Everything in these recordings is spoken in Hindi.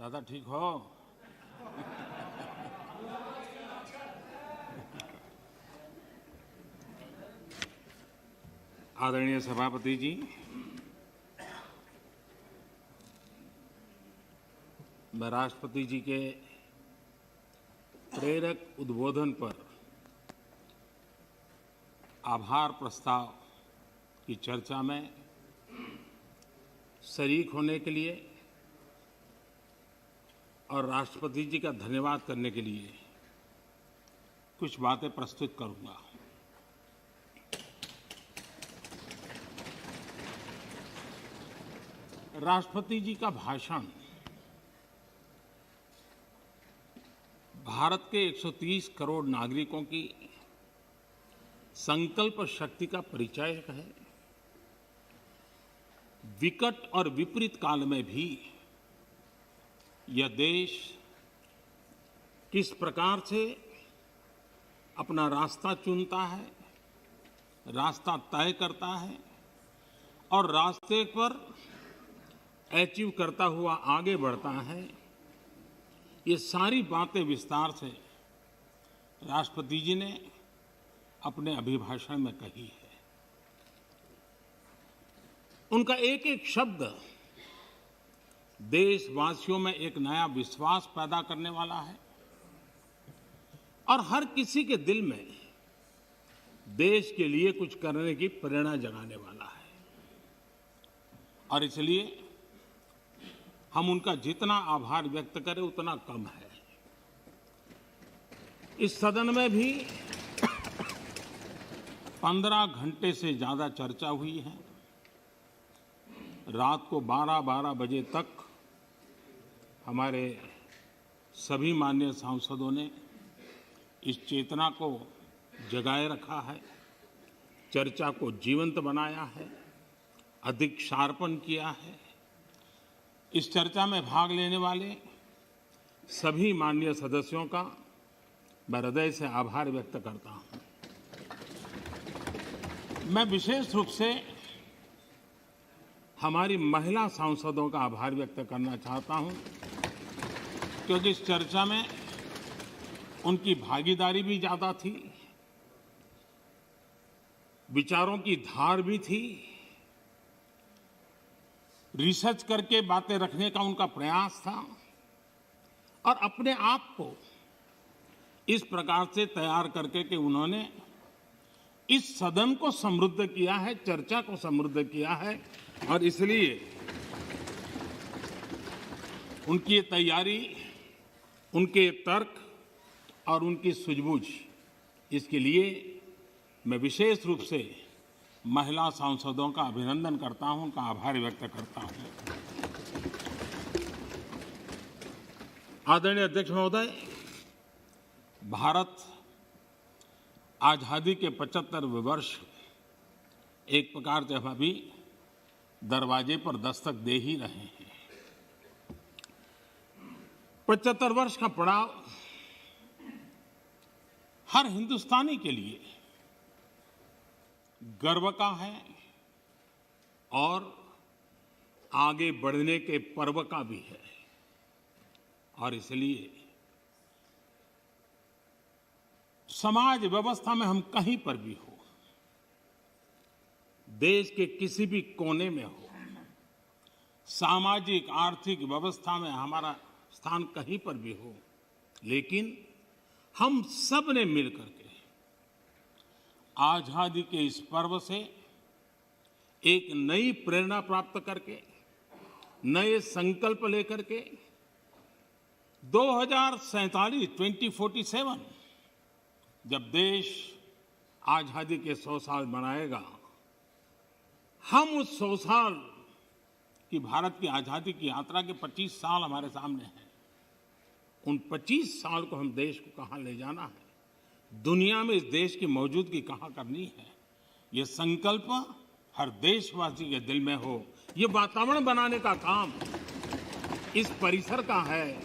दादा ठीक हो? आदरणीय सभापति जी, मैं राष्ट्रपति जी के प्रेरक उद्बोधन पर आभार प्रस्ताव की चर्चा में शरीक होने के लिए और राष्ट्रपति जी का धन्यवाद करने के लिए कुछ बातें प्रस्तुत करूंगा। राष्ट्रपति जी का भाषण भारत के 130 करोड़ नागरिकों की संकल्प शक्ति का परिचायक है। विकट और विपरीत काल में भी यह देश किस प्रकार से अपना रास्ता चुनता है, रास्ता तय करता है और रास्ते पर अचीव करता हुआ आगे बढ़ता है, ये सारी बातें विस्तार से राष्ट्रपति जी ने अपने अभिभाषण में कही है। उनका एक एक शब्द देशवासियों में एक नया विश्वास पैदा करने वाला है और हर किसी के दिल में देश के लिए कुछ करने की प्रेरणा जगाने वाला है। और इसलिए हम उनका जितना आभार व्यक्त करें उतना कम है। इस सदन में भी 15 घंटे से ज्यादा चर्चा हुई है। रात को 12-12 बजे तक हमारे सभी माननीय सांसदों ने इस चेतना को जगाए रखा है, चर्चा को जीवंत बनाया है, अधिक शार्पन किया है। इस चर्चा में भाग लेने वाले सभी माननीय सदस्यों का मैं हृदय से आभार व्यक्त करता हूं। मैं विशेष रूप से हमारी महिला सांसदों का आभार व्यक्त करना चाहता हूं, क्योंकि इस चर्चा में उनकी भागीदारी भी ज्यादा थी, विचारों की धार भी थी, रिसर्च करके बातें रखने का उनका प्रयास था और अपने आप को इस प्रकार से तैयार करके कि उन्होंने इस सदन को समृद्ध किया है, चर्चा को समृद्ध किया है। और इसलिए उनकी तैयारी, उनके तर्क और उनकी सूझबूझ, इसके लिए मैं विशेष रूप से महिला सांसदों का अभिनंदन करता हूं, उनका आभार व्यक्त करता हूं। आदरणीय अध्यक्ष महोदय, भारत आजादी के 75वें वर्ष एक प्रकार से अभी दरवाजे पर दस्तक दे ही रहे हैं। 75 वर्ष का पड़ाव हर हिंदुस्तानी के लिए गर्व का है और आगे बढ़ने के पर्व का भी है। और इसलिए समाज व्यवस्था में हम कहीं पर भी हो, देश के किसी भी कोने में हो, सामाजिक आर्थिक व्यवस्था में हमारा स्थान कहीं पर भी हो, लेकिन हम सब ने मिलकर के आजादी के इस पर्व से एक नई प्रेरणा प्राप्त करके, नए संकल्प लेकर के 2047 जब देश आजादी के 100 साल मनाएगा, हम उस 100 साल की भारत की आजादी की यात्रा के 25 साल हमारे सामने हैं। उन 25 साल को हम देश को कहां ले जाना है, दुनिया में इस देश की मौजूदगी कहां करनी है, ये संकल्प हर देशवासी के दिल में हो। ये वातावरण बनाने का काम इस परिसर का है,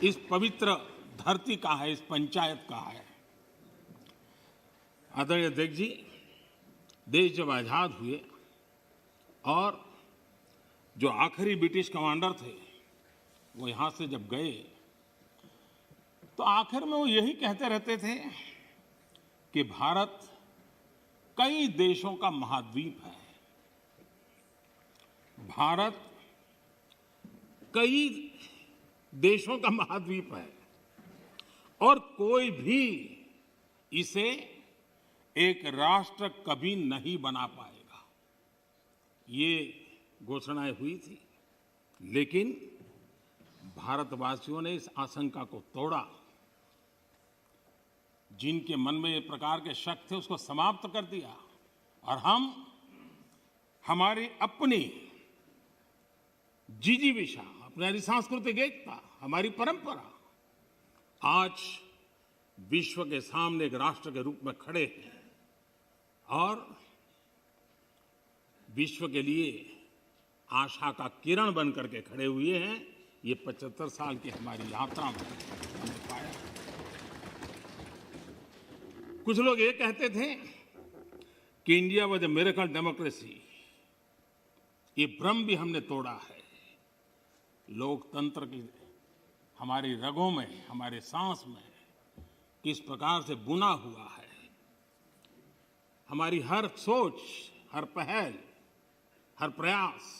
इस पवित्र धरती का है, इस पंचायत का है। आदरणीय अध्यक्ष जी, देश जब आजाद हुए और जो आखिरी ब्रिटिश कमांडर थे वो यहां से जब गए तो आखिर में वो यही कहते रहते थे कि भारत कई देशों का महाद्वीप है। भारत कई देशों का महाद्वीप है और कोई भी इसे एक राष्ट्र कभी नहीं बना पाएगा। ये घोषणाएं हुई थी, लेकिन भारतवासियों ने इस आशंका को तोड़ा। जिनके मन में एक प्रकार के शक थे उसको समाप्त कर दिया और हम हमारी अपनी जिजीविषा, अपनी सांस्कृतिक एकता, हमारी परंपरा आज विश्व के सामने एक राष्ट्र के रूप में खड़े हैं और विश्व के लिए आशा का किरण बन करके खड़े हुए हैं। ये 75 साल की हमारी यात्रा में हमने पाया। कुछ लोग ये कहते थे कि India was a miracle democracy. ये भ्रम भी हमने तोड़ा है। लोकतंत्र की हमारी रगों में, हमारे सांस में किस प्रकार से बुना हुआ है। हमारी हर सोच, हर पहल, हर प्रयास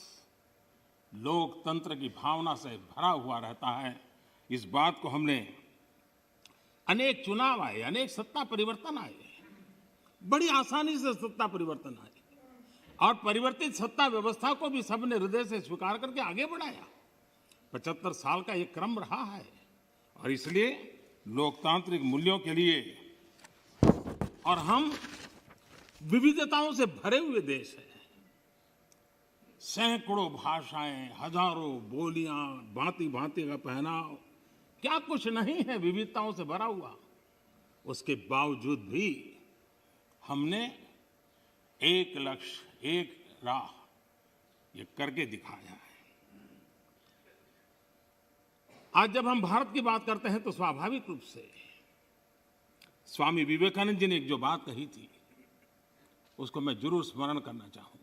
लोकतंत्र की भावना से भरा हुआ रहता है। इस बात को हमने अनेक चुनाव आए, अनेक सत्ता परिवर्तन आए, बड़ी आसानी से सत्ता परिवर्तन आए और परिवर्तित सत्ता व्यवस्था को भी सबने हृदय से स्वीकार करके आगे बढ़ाया। 75 साल का ये क्रम रहा है और इसलिए लोकतांत्रिक मूल्यों के लिए और हम विविधताओं से भरे हुए देश हैं। सैकड़ों भाषाएं, हजारों बोलियां, भांति भांति का पहनाव, क्या कुछ नहीं है विविधताओं से भरा हुआ। उसके बावजूद भी हमने एक लक्ष्य, एक राह ये करके दिखाया है। आज जब हम भारत की बात करते हैं तो स्वाभाविक रूप से स्वामी विवेकानंद जी ने एक जो बात कही थी उसको मैं जरूर स्मरण करना चाहूंगा।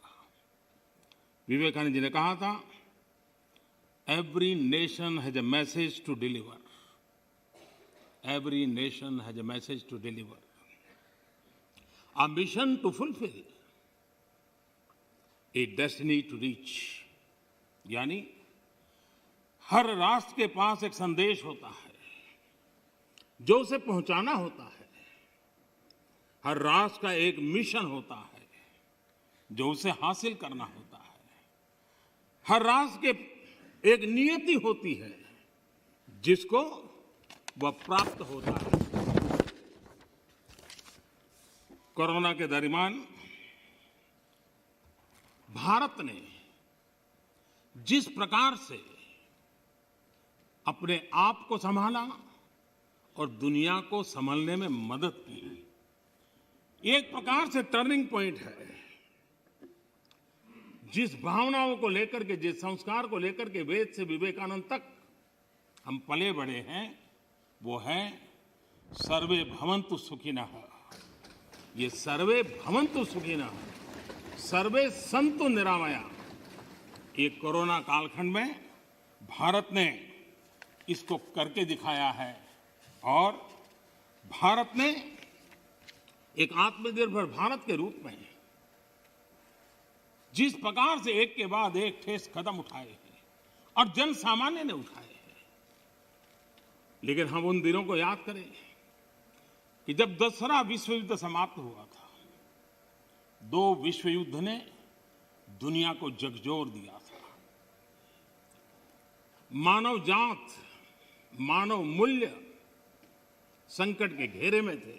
विवेकानंद जी ने कहा था, every nation has a message to deliver, every nation has a message to deliver, a mission to fulfil, a destiny to reach. यानी हर राष्ट्र के पास एक संदेश होता है जो उसे पहुंचाना होता है। हर राष्ट्र का एक मिशन होता है जो उसे हासिल करना होता है। हर राष्ट्र के एक नियति होती है जिसको वह प्राप्त होता है। कोरोना के दरमियान भारत ने जिस प्रकार से अपने आप को संभाला और दुनिया को संभलने में मदद की, एक प्रकार से टर्निंग पॉइंट है। जिस भावनाओं को लेकर के, जिस संस्कार को लेकर के वेद से विवेकानंद तक हम पले बड़े हैं, वो है सर्वे भवन्तु सुखिनः। ये सर्वे भवन्तु सुखिनः, सर्वे सन्तु निरामया, ये कोरोना कालखंड में भारत ने इसको करके दिखाया है और भारत ने एक आत्मनिर्भर भारत के रूप में जिस प्रकार से एक के बाद एक ठोस कदम उठाए हैं और जन सामान्य ने उठाए हैं। लेकिन हम उन दिनों को याद करें कि जब दूसरा विश्व युद्ध समाप्त हुआ था, दो विश्व युद्ध ने दुनिया को झकझोर दिया था। मानव जात, मानव मूल्य संकट के घेरे में थे,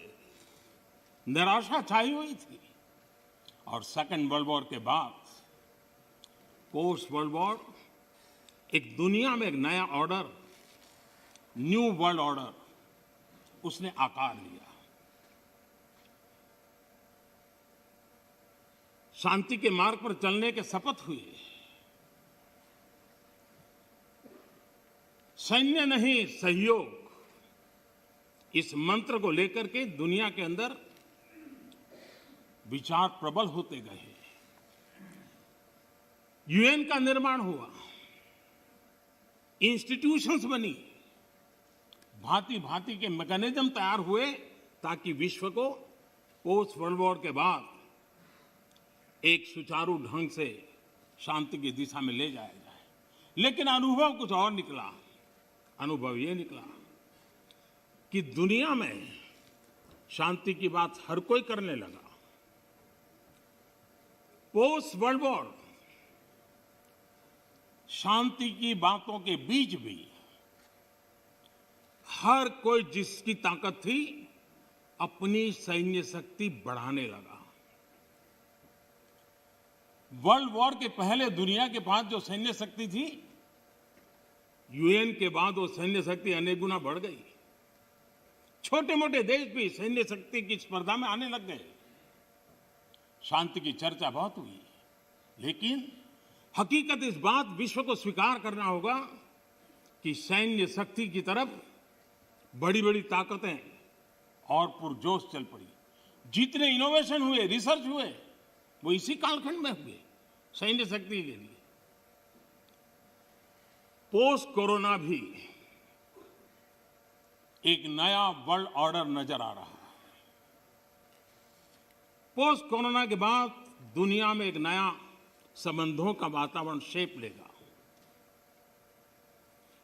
निराशा छाई हुई थी और सेकेंड वर्ल्ड वॉर के बाद पोस्ट वर्ल्ड वॉर एक दुनिया में एक नया ऑर्डर, न्यू वर्ल्ड ऑर्डर उसने आकार लिया। शांति के मार्ग पर चलने के शपथ हुए। सैन्य नहीं, सहयोग, इस मंत्र को लेकर के दुनिया के अंदर विचार प्रबल होते गए। यूएन का निर्माण हुआ इंस्टीट्यूशंस बनी, भांति भांति के मैकेनिज्म तैयार हुए ताकि विश्व को पोस्ट वर्ल्ड वॉर के बाद एक सुचारू ढंग से शांति की दिशा में ले जाया जाए। लेकिन अनुभव कुछ और निकला। अनुभव ये निकला कि दुनिया में शांति की बात हर कोई करने लगा। पोस्ट वर्ल्ड वॉर शांति की बातों के बीच भी हर कोई जिसकी ताकत थी अपनी सैन्य शक्ति बढ़ाने लगा। वर्ल्ड वॉर के पहले दुनिया के पास जो सैन्य शक्ति थी, यूएन के बाद वो सैन्य शक्ति अनेक गुना बढ़ गई। छोटे मोटे देश भी सैन्य शक्ति की स्पर्धा में आने लग गए। शांति की चर्चा बहुत हुई, लेकिन हकीकत इस बात विश्व को स्वीकार करना होगा कि सैन्य शक्ति की तरफ बड़ी बड़ी ताकतें और पुरजोश चल पड़ी। जितने इनोवेशन हुए, रिसर्च हुए, वो इसी कालखंड में हुए सैन्य शक्ति के लिए। पोस्ट कोरोना भी एक नया वर्ल्ड ऑर्डर नजर आ रहा है। पोस्ट कोरोना के बाद दुनिया में एक नया संबंधों का वातावरण शेप लेगा।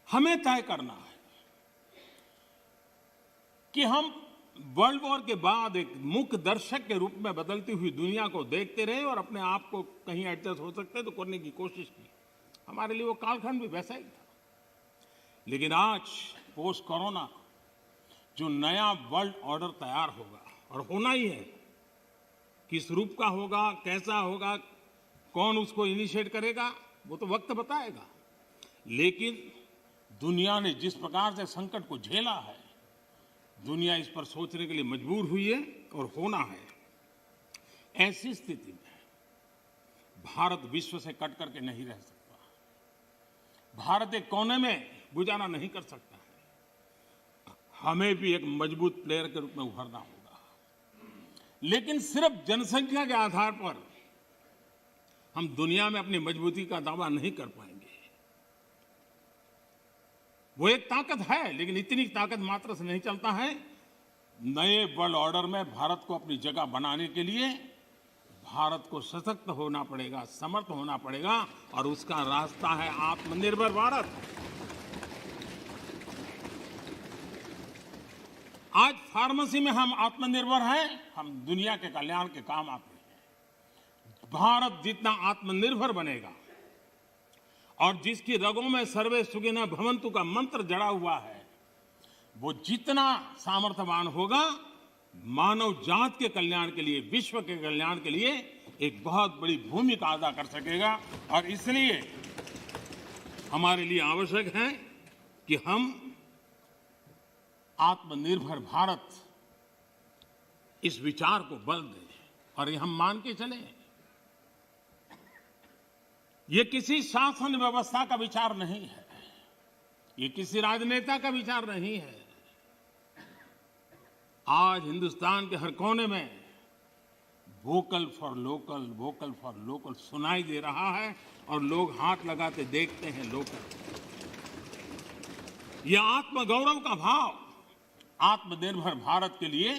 हमें तय करना है कि हम वर्ल्ड वॉर के बाद एक मुख्य दर्शक के रूप में बदलती हुई दुनिया को देखते रहे और अपने आप को कहीं एडजस्ट हो सकते तो करने की कोशिश की। हमारे लिए वो कालखंड भी वैसा ही था। लेकिन आज पोस्ट कोरोना जो नया वर्ल्ड ऑर्डर तैयार होगा, और होना ही है, किस रूप का होगा, कैसा होगा, कौन उसको इनिशिएट करेगा, वो तो वक्त बताएगा। लेकिन दुनिया ने जिस प्रकार से संकट को झेला है, दुनिया इस पर सोचने के लिए मजबूर हुई है और होना है। ऐसी स्थिति में भारत विश्व से कट करके नहीं रह सकता। भारत एक कोने में गुजारा नहीं कर सकता है। हमें भी एक मजबूत प्लेयर के रूप में उभरना होगा। लेकिन सिर्फ जनसंख्या के आधार पर हम दुनिया में अपनी मजबूती का दावा नहीं कर पाएंगे। वो एक ताकत है, लेकिन इतनी ताकत मात्र से नहीं चलता है। नए वर्ल्ड ऑर्डर में भारत को अपनी जगह बनाने के लिए भारत को सशक्त होना पड़ेगा, समर्थ होना पड़ेगा, और उसका रास्ता है आत्मनिर्भर भारत। आज फार्मेसी में हम आत्मनिर्भर हैं, हम दुनिया के कल्याण के काम आते हैं। भारत जितना आत्मनिर्भर बनेगा और जिसकी रगों में सर्वे सुखिनः भवन्तु का मंत्र जड़ा हुआ है, वो जितना सामर्थ्यवान होगा, मानव जात के कल्याण के लिए, विश्व के कल्याण के लिए एक बहुत बड़ी भूमिका अदा कर सकेगा। और इसलिए हमारे लिए आवश्यक है कि हम आत्मनिर्भर भारत इस विचार को बल दें और ये हम मान के चलें। ये किसी शासन व्यवस्था का विचार नहीं है, ये किसी राजनेता का विचार नहीं है। आज हिंदुस्तान के हर कोने में वोकल फॉर लोकल सुनाई दे रहा है और लोग हाथ लगाते देखते हैं। लोकल, यह आत्मगौरव का भाव आत्मनिर्भर भारत के लिए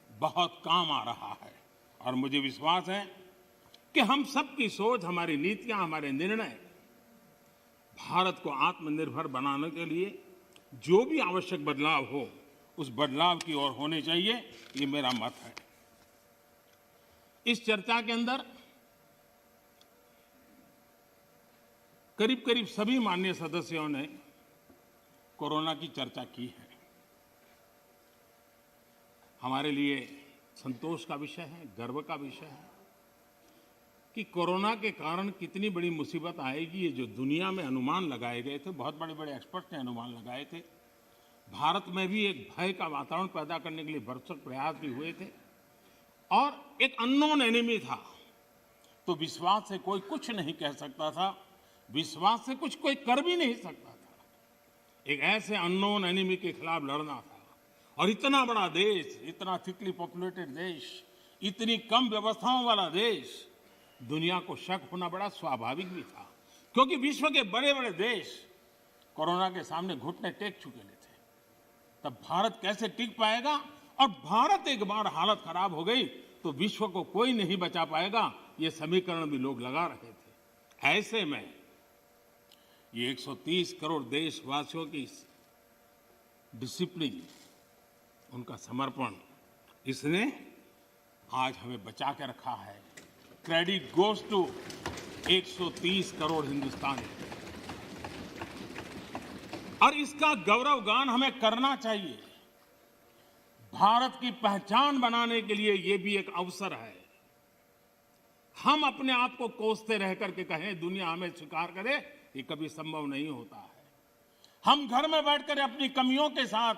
बहुत काम आ रहा है। और मुझे विश्वास है कि हम सबकी सोच, हमारी नीतियां, हमारे निर्णय भारत को आत्मनिर्भर बनाने के लिए जो भी आवश्यक बदलाव हो, उस बदलाव की ओर होने चाहिए। ये मेरा मत है। इस चर्चा के अंदर करीब करीब सभी माननीय सदस्यों ने कोरोना की चर्चा की है। हमारे लिए संतोष का विषय है, गर्व का विषय है कि कोरोना के कारण कितनी बड़ी मुसीबत आएगी। ये जो दुनिया में अनुमान लगाए गए थे, बहुत बड़े बड़े एक्सपर्ट ने अनुमान लगाए थे। भारत में भी एक भय का वातावरण पैदा करने के लिए भरसक प्रयास भी हुए थे। और एक अननोन एनिमी था, तो विश्वास से कोई कुछ नहीं कह सकता था, विश्वास से कुछ कोई कर भी नहीं सकता था। एक ऐसे अननोन एनिमी के खिलाफ लड़ना था। और इतना बड़ा देश, इतना थिकली पॉपुलेटेड देश, इतनी कम व्यवस्थाओं वाला देश, दुनिया को शक होना बड़ा स्वाभाविक भी था, क्योंकि विश्व के बड़े बड़े देश कोरोना के सामने घुटने टेक चुके थे, तब भारत कैसे टिक पाएगा? और भारत एक बार हालत खराब हो गई तो विश्व को कोई नहीं बचा पाएगा, ये समीकरण भी लोग लगा रहे थे। ऐसे में ये 130 करोड़ देशवासियों की डिसिप्लिन, उनका समर्पण, इसने आज हमें बचा के रखा है। क्रेडिट गोज टू 130 करोड़ हिंदुस्तानी, और इसका गौरवगान हमें करना चाहिए। भारत की पहचान बनाने के लिए ये भी एक अवसर है। हम अपने आप को कोसते रह करके कहें दुनिया हमें स्वीकार करे, ये कभी संभव नहीं होता है। हम घर में बैठकर अपनी कमियों के साथ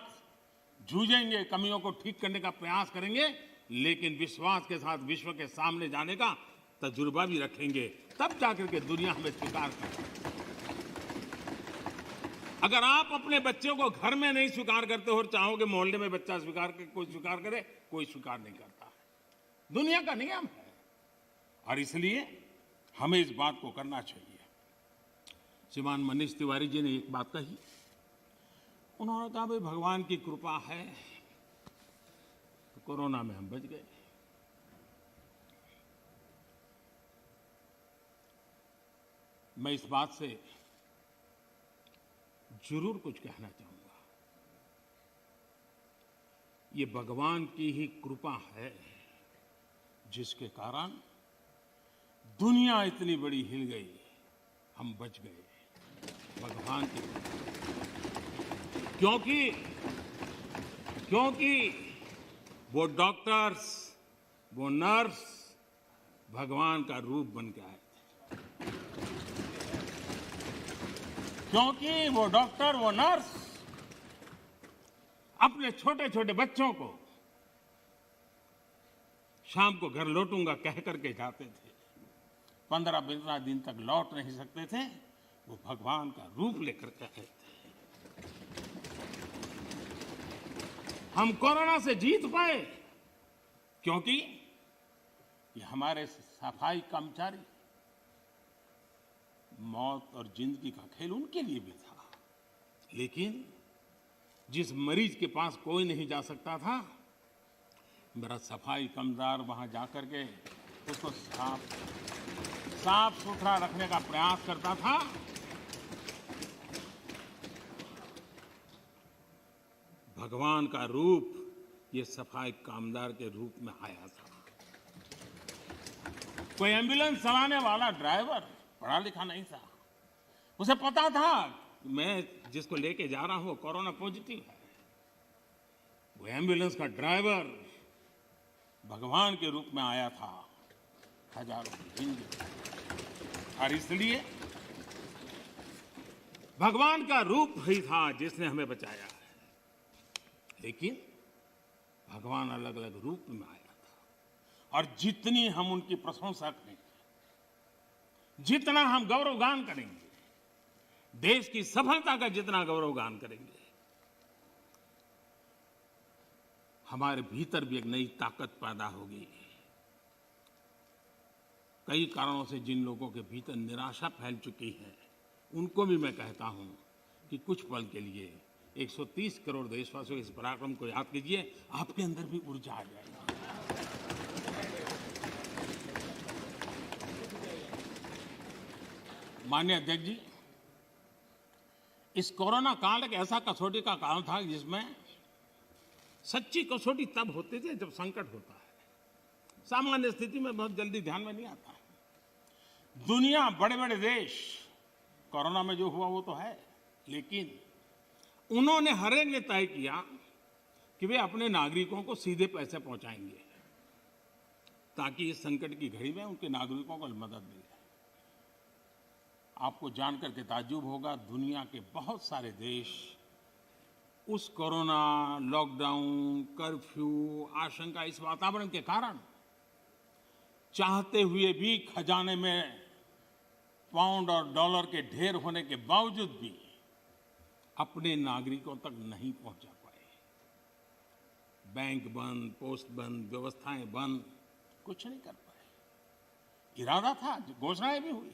जूझेंगे, कमियों को ठीक करने का प्रयास करेंगे, लेकिन विश्वास के साथ विश्व के सामने जाने का तजुर्बा भी रखेंगे, तब जाकर के दुनिया हमें स्वीकार करे। अगर आप अपने बच्चों को घर में नहीं स्वीकार करते हो और चाहोगे मोहल्ले में बच्चा स्वीकार करे, कोई स्वीकार करे, कोई स्वीकार नहीं करता है। दुनिया का नियम है, और इसलिए हमें इस बात को करना चाहिए। श्रीमान मनीष तिवारी जी ने एक बात कही, उन्होंने कहा भाई भगवान की कृपा है तो कोरोना में हम बच गए। मैं इस बात से जरूर कुछ कहना चाहूंगा। ये भगवान की ही कृपा है जिसके कारण दुनिया इतनी बड़ी हिल गई, हम बच गए, भगवान की कृपा। क्योंकि वो डॉक्टर्स, वो नर्स भगवान का रूप बन के आए थे। क्योंकि वो डॉक्टर, वो नर्स अपने छोटे छोटे बच्चों को शाम को घर लौटूंगा कह करके जाते थे। 15-15 दिन तक लौट नहीं सकते थे, वो भगवान का रूप लेकर के आए थे। हम कोरोना से जीत पाए क्योंकि ये हमारे सफाई कर्मचारी, मौत और जिंदगी का खेल उनके लिए भी था, लेकिन जिस मरीज के पास कोई नहीं जा सकता था, मेरा सफाई कामगार वहां जाकर के उसको साफ सुथरा रखने का प्रयास करता था। भगवान का रूप ये सफाई कामगार के रूप में आया था। कोई एम्बुलेंस चलाने वाला ड्राइवर पढ़ा लिखा नहीं था, उसे पता था मैं जिसको लेके जा रहा हूं वो कोरोना पॉजिटिव है। वो एम्बुलेंस का ड्राइवर भगवान के रूप में आया था हजारों की जिंदगी, और इसलिए भगवान का रूप ही था जिसने हमें बचाया है। लेकिन भगवान अलग अलग रूप में आया था, और जितनी हम उनकी प्रशंसा करेंगे, जितना हम गौरवगान करेंगे, देश की सफलता का जितना गौरवगान करेंगे, हमारे भीतर भी एक नई ताकत पैदा होगी। कई कारणों से जिन लोगों के भीतर निराशा फैल चुकी है, उनको भी मैं कहता हूं कि कुछ पल के लिए 130 करोड़ देशवासियों के इस पराक्रम को याद कीजिए, आपके अंदर भी ऊर्जा आ जाएगी। माननीय अध्यक्ष जी, इस कोरोना काल एक ऐसा कसौटी का काल था जिसमें सच्ची कसौटी तब होती थी जब संकट होता है। सामान्य स्थिति में बहुत जल्दी ध्यान में नहीं आता। दुनिया, बड़े बड़े देश, कोरोना में जो हुआ वो तो है, लेकिन उन्होंने हर एक ने तय किया कि वे अपने नागरिकों को सीधे पैसे पहुंचाएंगे ताकि इस संकट की घड़ी में उनके नागरिकों को मदद मिले। आपको जानकर के ताज्जुब होगा, दुनिया के बहुत सारे देश उस कोरोना, लॉकडाउन, कर्फ्यू, आशंका, इस वातावरण के कारण चाहते हुए भी खजाने में पाउंड और डॉलर के ढेर होने के बावजूद भी अपने नागरिकों तक नहीं पहुंचा पाए। बैंक बंद, पोस्ट बंद, व्यवस्थाएं बंद, कुछ नहीं कर पाए। इरादा था, घोषणाएं भी हुई।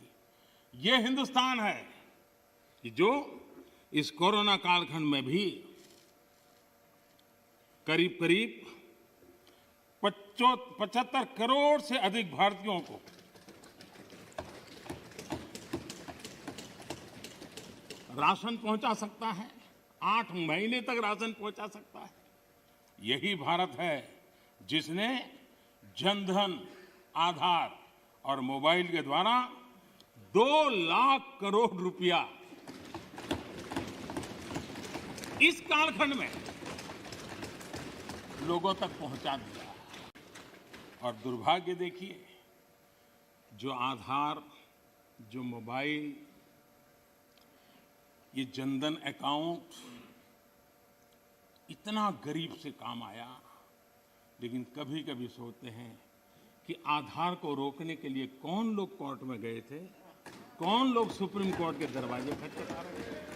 ये हिंदुस्तान है कि जो इस कोरोना कालखंड में भी करीब करीब 75 करोड़ से अधिक भारतीयों को राशन पहुंचा सकता है, 8 महीने तक राशन पहुंचा सकता है। यही भारत है जिसने जनधन, आधार और मोबाइल के द्वारा 2 लाख करोड़ रुपया इस कालखंड में लोगों तक पहुंचा दिया। और दुर्भाग्य देखिए, जो आधार, जो मोबाइल, ये जनधन अकाउंट इतना गरीब से काम आया, लेकिन कभी कभी सोचते हैं कि आधार को रोकने के लिए कौन लोग कोर्ट में गए थे, कौन लोग सुप्रीम कोर्ट के दरवाजे खटखटा रहे थे।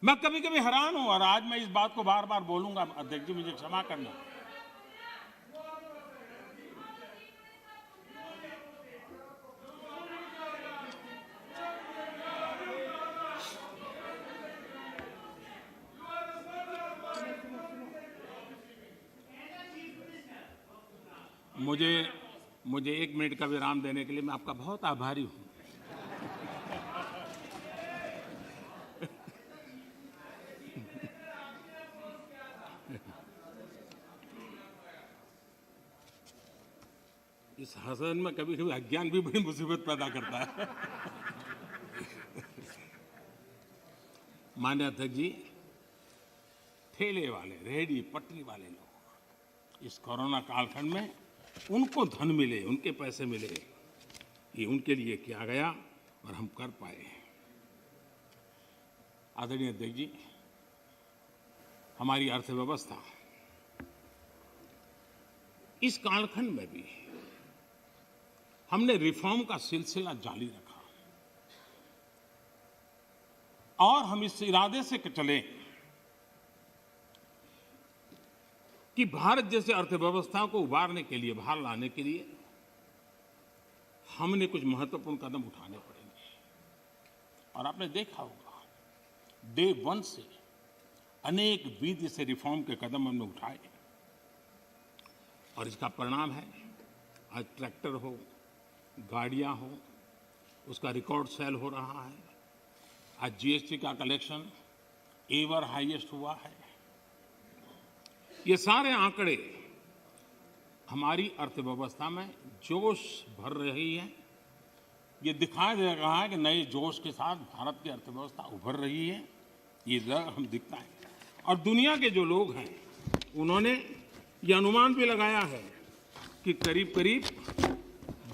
मैं कभी कभी हैरान हूं, और आज मैं इस बात को बार बार बोलूंगा, अध्यक्ष जी मुझे क्षमा करना। मुझे 1 मिनट का विराम देने के लिए मैं आपका बहुत आभारी हूं। इस हसन में कभी कभी अज्ञान भी बड़ी मुसीबत पैदा करता है। माननीय अध्यक्ष जी, ठेले वाले, रेहड़ी पटरी वाले लोग इस कोरोना कालखंड में उनको धन मिले, उनके पैसे मिले, ये उनके लिए किया गया और हम कर पाए। आदरणीय अध्यक्ष जी, हमारी अर्थव्यवस्था इस कालखंड में भी हमने रिफॉर्म का सिलसिला जारी रखा और हम इस इरादे से चले कि भारत जैसे अर्थव्यवस्था को उबारने के लिए, बाहर लाने के लिए हमने कुछ महत्वपूर्ण कदम उठाने पड़ेंगे। और आपने देखा होगा, डे 1 से अनेक विधि से रिफॉर्म के कदम हमने उठाए और इसका परिणाम है आज ट्रैक्टर हो, गाड़ियां हो, उसका रिकॉर्ड सेल हो रहा है। आज जीएसटी का कलेक्शन एवर हाईएस्ट हुआ है। ये सारे आंकड़े हमारी अर्थव्यवस्था में जोश भर रही है। ये दिखाई दे रहा है कि नए जोश के साथ भारत की अर्थव्यवस्था उभर रही है। ये हम दिखता है। और दुनिया के जो लोग हैं, उन्होंने ये अनुमान भी लगाया है कि करीब करीब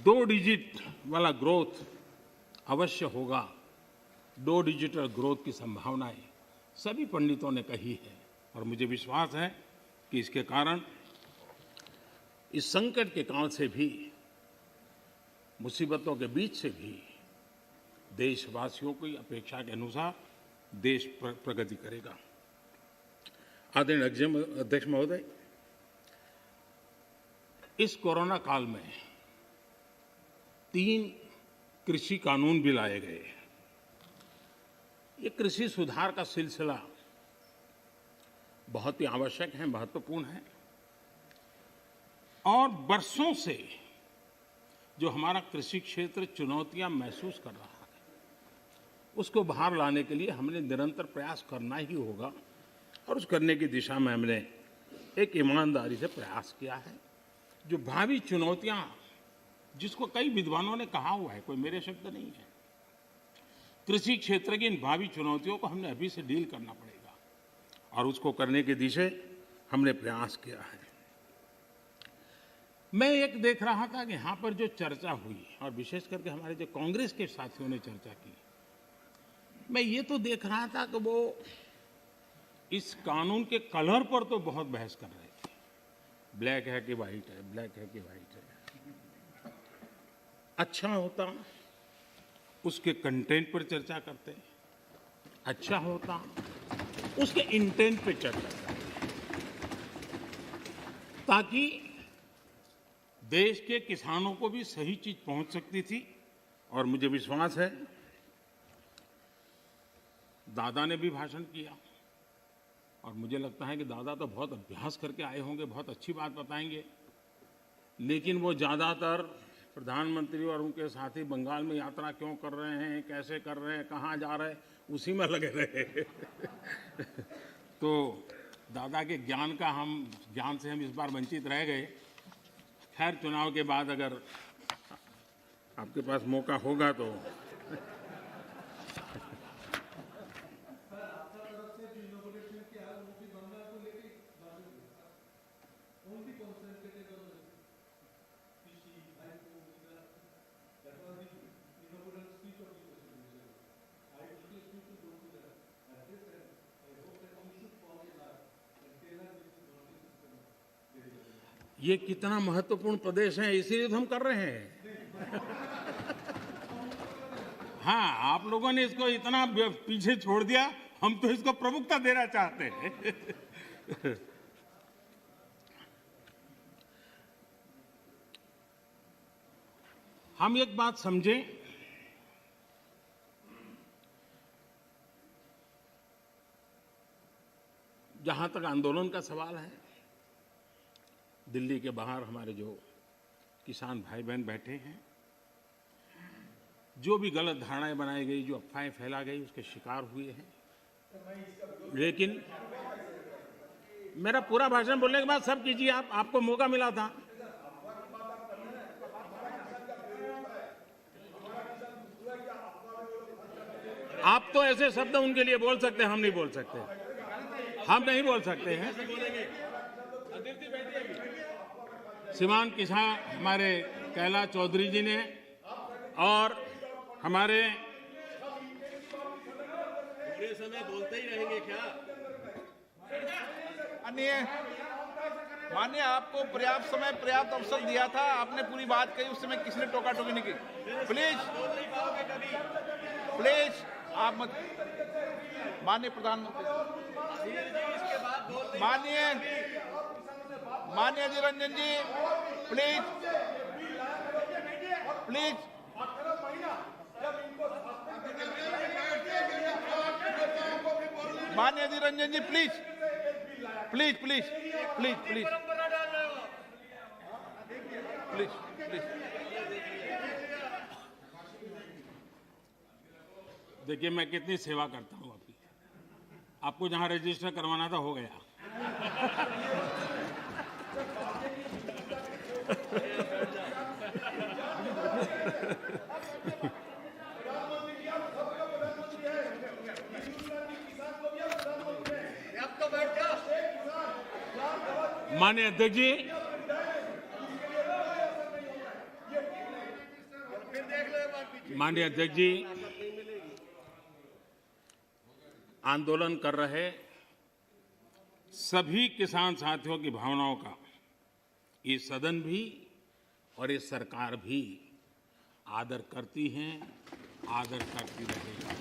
2 डिजिट वाला ग्रोथ अवश्य होगा। 2 डिजिटल ग्रोथ की संभावनाएं सभी पंडितों ने कही है और मुझे विश्वास है कि इसके कारण इस संकट के काल से भी, मुसीबतों के बीच से भी देशवासियों की अपेक्षा के अनुसार देश प्रगति करेगा। आदरणीय अध्यक्ष महोदय, इस कोरोना काल में 3 कृषि कानून भी लाए गए। ये कृषि सुधार का सिलसिला बहुत ही आवश्यक है, महत्वपूर्ण है और वर्षों से जो हमारा कृषि क्षेत्र चुनौतियां महसूस कर रहा है, उसको बाहर लाने के लिए हमने निरंतर प्रयास करना ही होगा और उस करने की दिशा में हमने एक ईमानदारी से प्रयास किया है। जो भावी चुनौतियां, जिसको कई विद्वानों ने कहा हुआ है, कोई मेरे शब्द नहीं है, कृषि क्षेत्र की इन भावी चुनौतियों को हमने अभी से डील करना पड़ेगा और उसको करने की दिशा हमने प्रयास किया है। मैं एक देख रहा था कि यहाँ पर जो चर्चा हुई और विशेष करके हमारे जो कांग्रेस के साथियों ने चर्चा की, मैं ये तो देख रहा था कि वो इस कानून के कलर पर तो बहुत बहस कर रहे थे। ब्लैक है कि वाइट है, ब्लैक है कि वाइट है। अच्छा होता उसके कंटेंट पर चर्चा करते, अच्छा होता उसके इंटेंट पर चर्चा करते, ताकि देश के किसानों को भी सही चीज पहुंच सकती थी। और मुझे विश्वास है दादा ने भी भाषण किया और मुझे लगता है कि दादा तो बहुत अभ्यास करके आए होंगे, बहुत अच्छी बात बताएंगे, लेकिन वो ज़्यादातर प्रधानमंत्री और उनके साथी बंगाल में यात्रा क्यों कर रहे हैं, कैसे कर रहे हैं, कहाँ जा रहे हैं, उसी में लगे रहे। तो दादा के ज्ञान से हम इस बार वंचित रह गए। खैर, चुनाव के बाद अगर आपके पास मौका होगा तो ये कितना महत्वपूर्ण प्रदेश है, इसीलिए तो हम कर रहे हैं। हाँ, आप लोगों ने इसको इतना पीछे छोड़ दिया, हम तो इसको प्रमुखता देना चाहते हैं। हम एक बात समझें, जहां तक आंदोलन का सवाल है, दिल्ली के बाहर हमारे जो किसान भाई बहन बैठे हैं, जो भी गलत धारणाएं बनाई गई, जो अफवाहें फैला गई, उसके शिकार हुए हैं। लेकिन मेरा पूरा भाषण बोलने के बाद सब कीजिए, आपको मौका मिला था। आप तो ऐसे शब्द उनके लिए बोल सकते हैं, हम नहीं बोल सकते, हम नहीं बोल सकते हैं। श्रीमान किसान हमारे कैलाश चौधरी जी ने और हमारे पूरे समय बोलते ही रहेंगे क्या? माननीय, आपको पर्याप्त समय, पर्याप्त अवसर दिया था, आपने पूरी बात कही, उस समय किसी ने टोका टोकी नहीं की। प्लीज प्लीज आप मत। माननीय प्रधानमंत्री, माननीय अधीर रंजन जी, प्लीज प्लीज। माननीय Adhir Ranjan ji, please please please please please please please. देखिए, मैं कितनी सेवा करता हूं आपकी। आपको जहां रजिस्टर करवाना था हो गया। माननीय अध्यक्ष जी, माननीय अध्यक्ष जी, आंदोलन कर रहे सभी किसान साथियों की भावनाओं का ये सदन भी और ये सरकार भी आदर करती हैं, आदर करती रहेगी।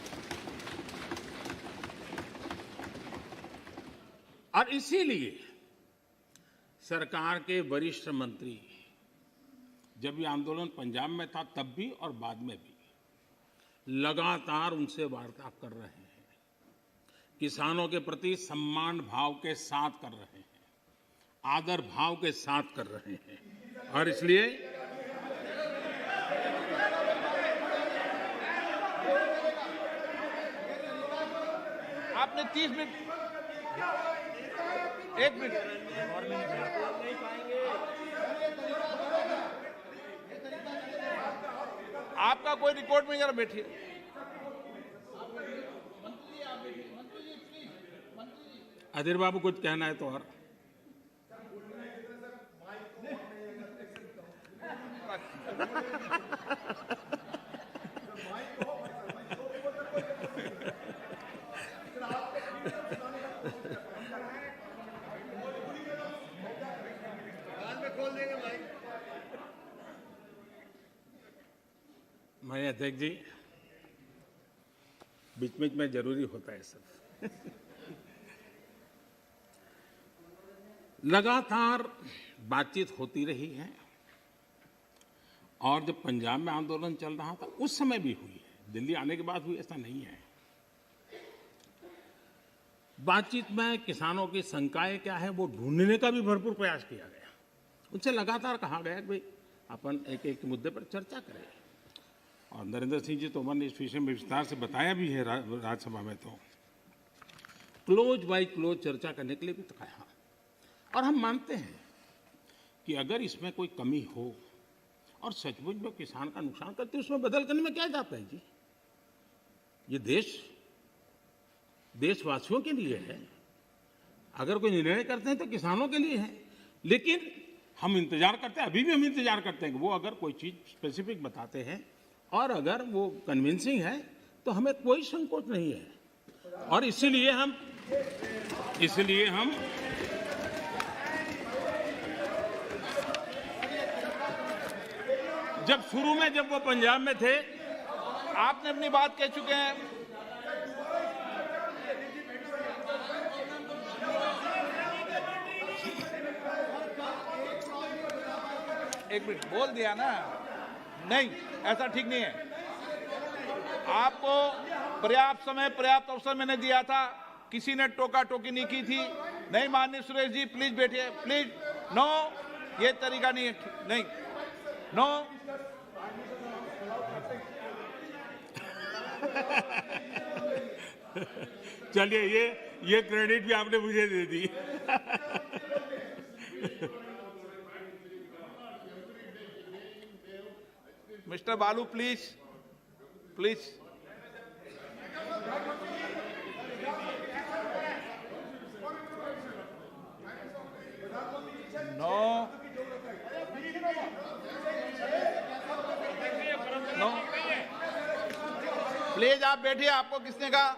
और इसीलिए सरकार के वरिष्ठ मंत्री, जब ये आंदोलन पंजाब में था तब भी और बाद में भी, लगातार उनसे वार्ता कर रहे हैं, किसानों के प्रति सम्मान भाव के साथ कर रहे हैं, आदर भाव के साथ कर रहे हैं। और इसलिए आपने 30 मिनट, 1 मिनट, आपका कोई रिकॉर्ड में, जरा बैठिए। अधीर बाबू कुछ कहना है तो और माननीय अध्यक्ष जी, बीच बीच में जरूरी होता है सब। लगातार बातचीत होती रही है और जब पंजाब में आंदोलन चल रहा था उस समय भी हुई है, दिल्ली आने के बाद हुई ऐसा नहीं है। बातचीत में किसानों की शंकाएं क्या है वो ढूंढने का भी भरपूर प्रयास किया गया। उनसे लगातार कहा गया कि भाई अपन एक एक मुद्दे पर चर्चा करें, और नरेंद्र सिंह जी तोमर ने इस विषय में विस्तार से बताया भी है राज्यसभा में। तो क्लोज बाय क्लोज चर्चा करने के लिए भी कहा, और हम मानते हैं कि अगर इसमें कोई कमी हो और सचमुच में किसान का नुकसान करते हैं, उसमें बदल करने में क्या जाता है जी। ये देशवासियों के लिए है, अगर कोई निर्णय करते हैं तो किसानों के लिए है। लेकिन हम इंतजार करते हैं, अभी भी हम इंतजार करते हैं कि वो अगर कोई चीज स्पेसिफिक बताते हैं और अगर वो कन्विंसिंग है तो हमें कोई संकोच नहीं है। और इसलिए हम जब शुरू में जब वो पंजाब में थे, आपने अपनी बात कह चुके हैं। एक मिनट बोल दिया ना, नहीं ऐसा ठीक नहीं है। आपको पर्याप्त समय पर्याप्त अवसर मैंने दिया था, किसी ने टोका टोकी नहीं की थी। नहीं माननीय सुरेश जी प्लीज बैठिए, प्लीज। नो, ये तरीका नहीं है, नहीं, नो। चलिए ये क्रेडिट भी आपने मुझे दे दी। Mister Balu please, please. No, no, please आप बैठिए। आपको किसने कहा?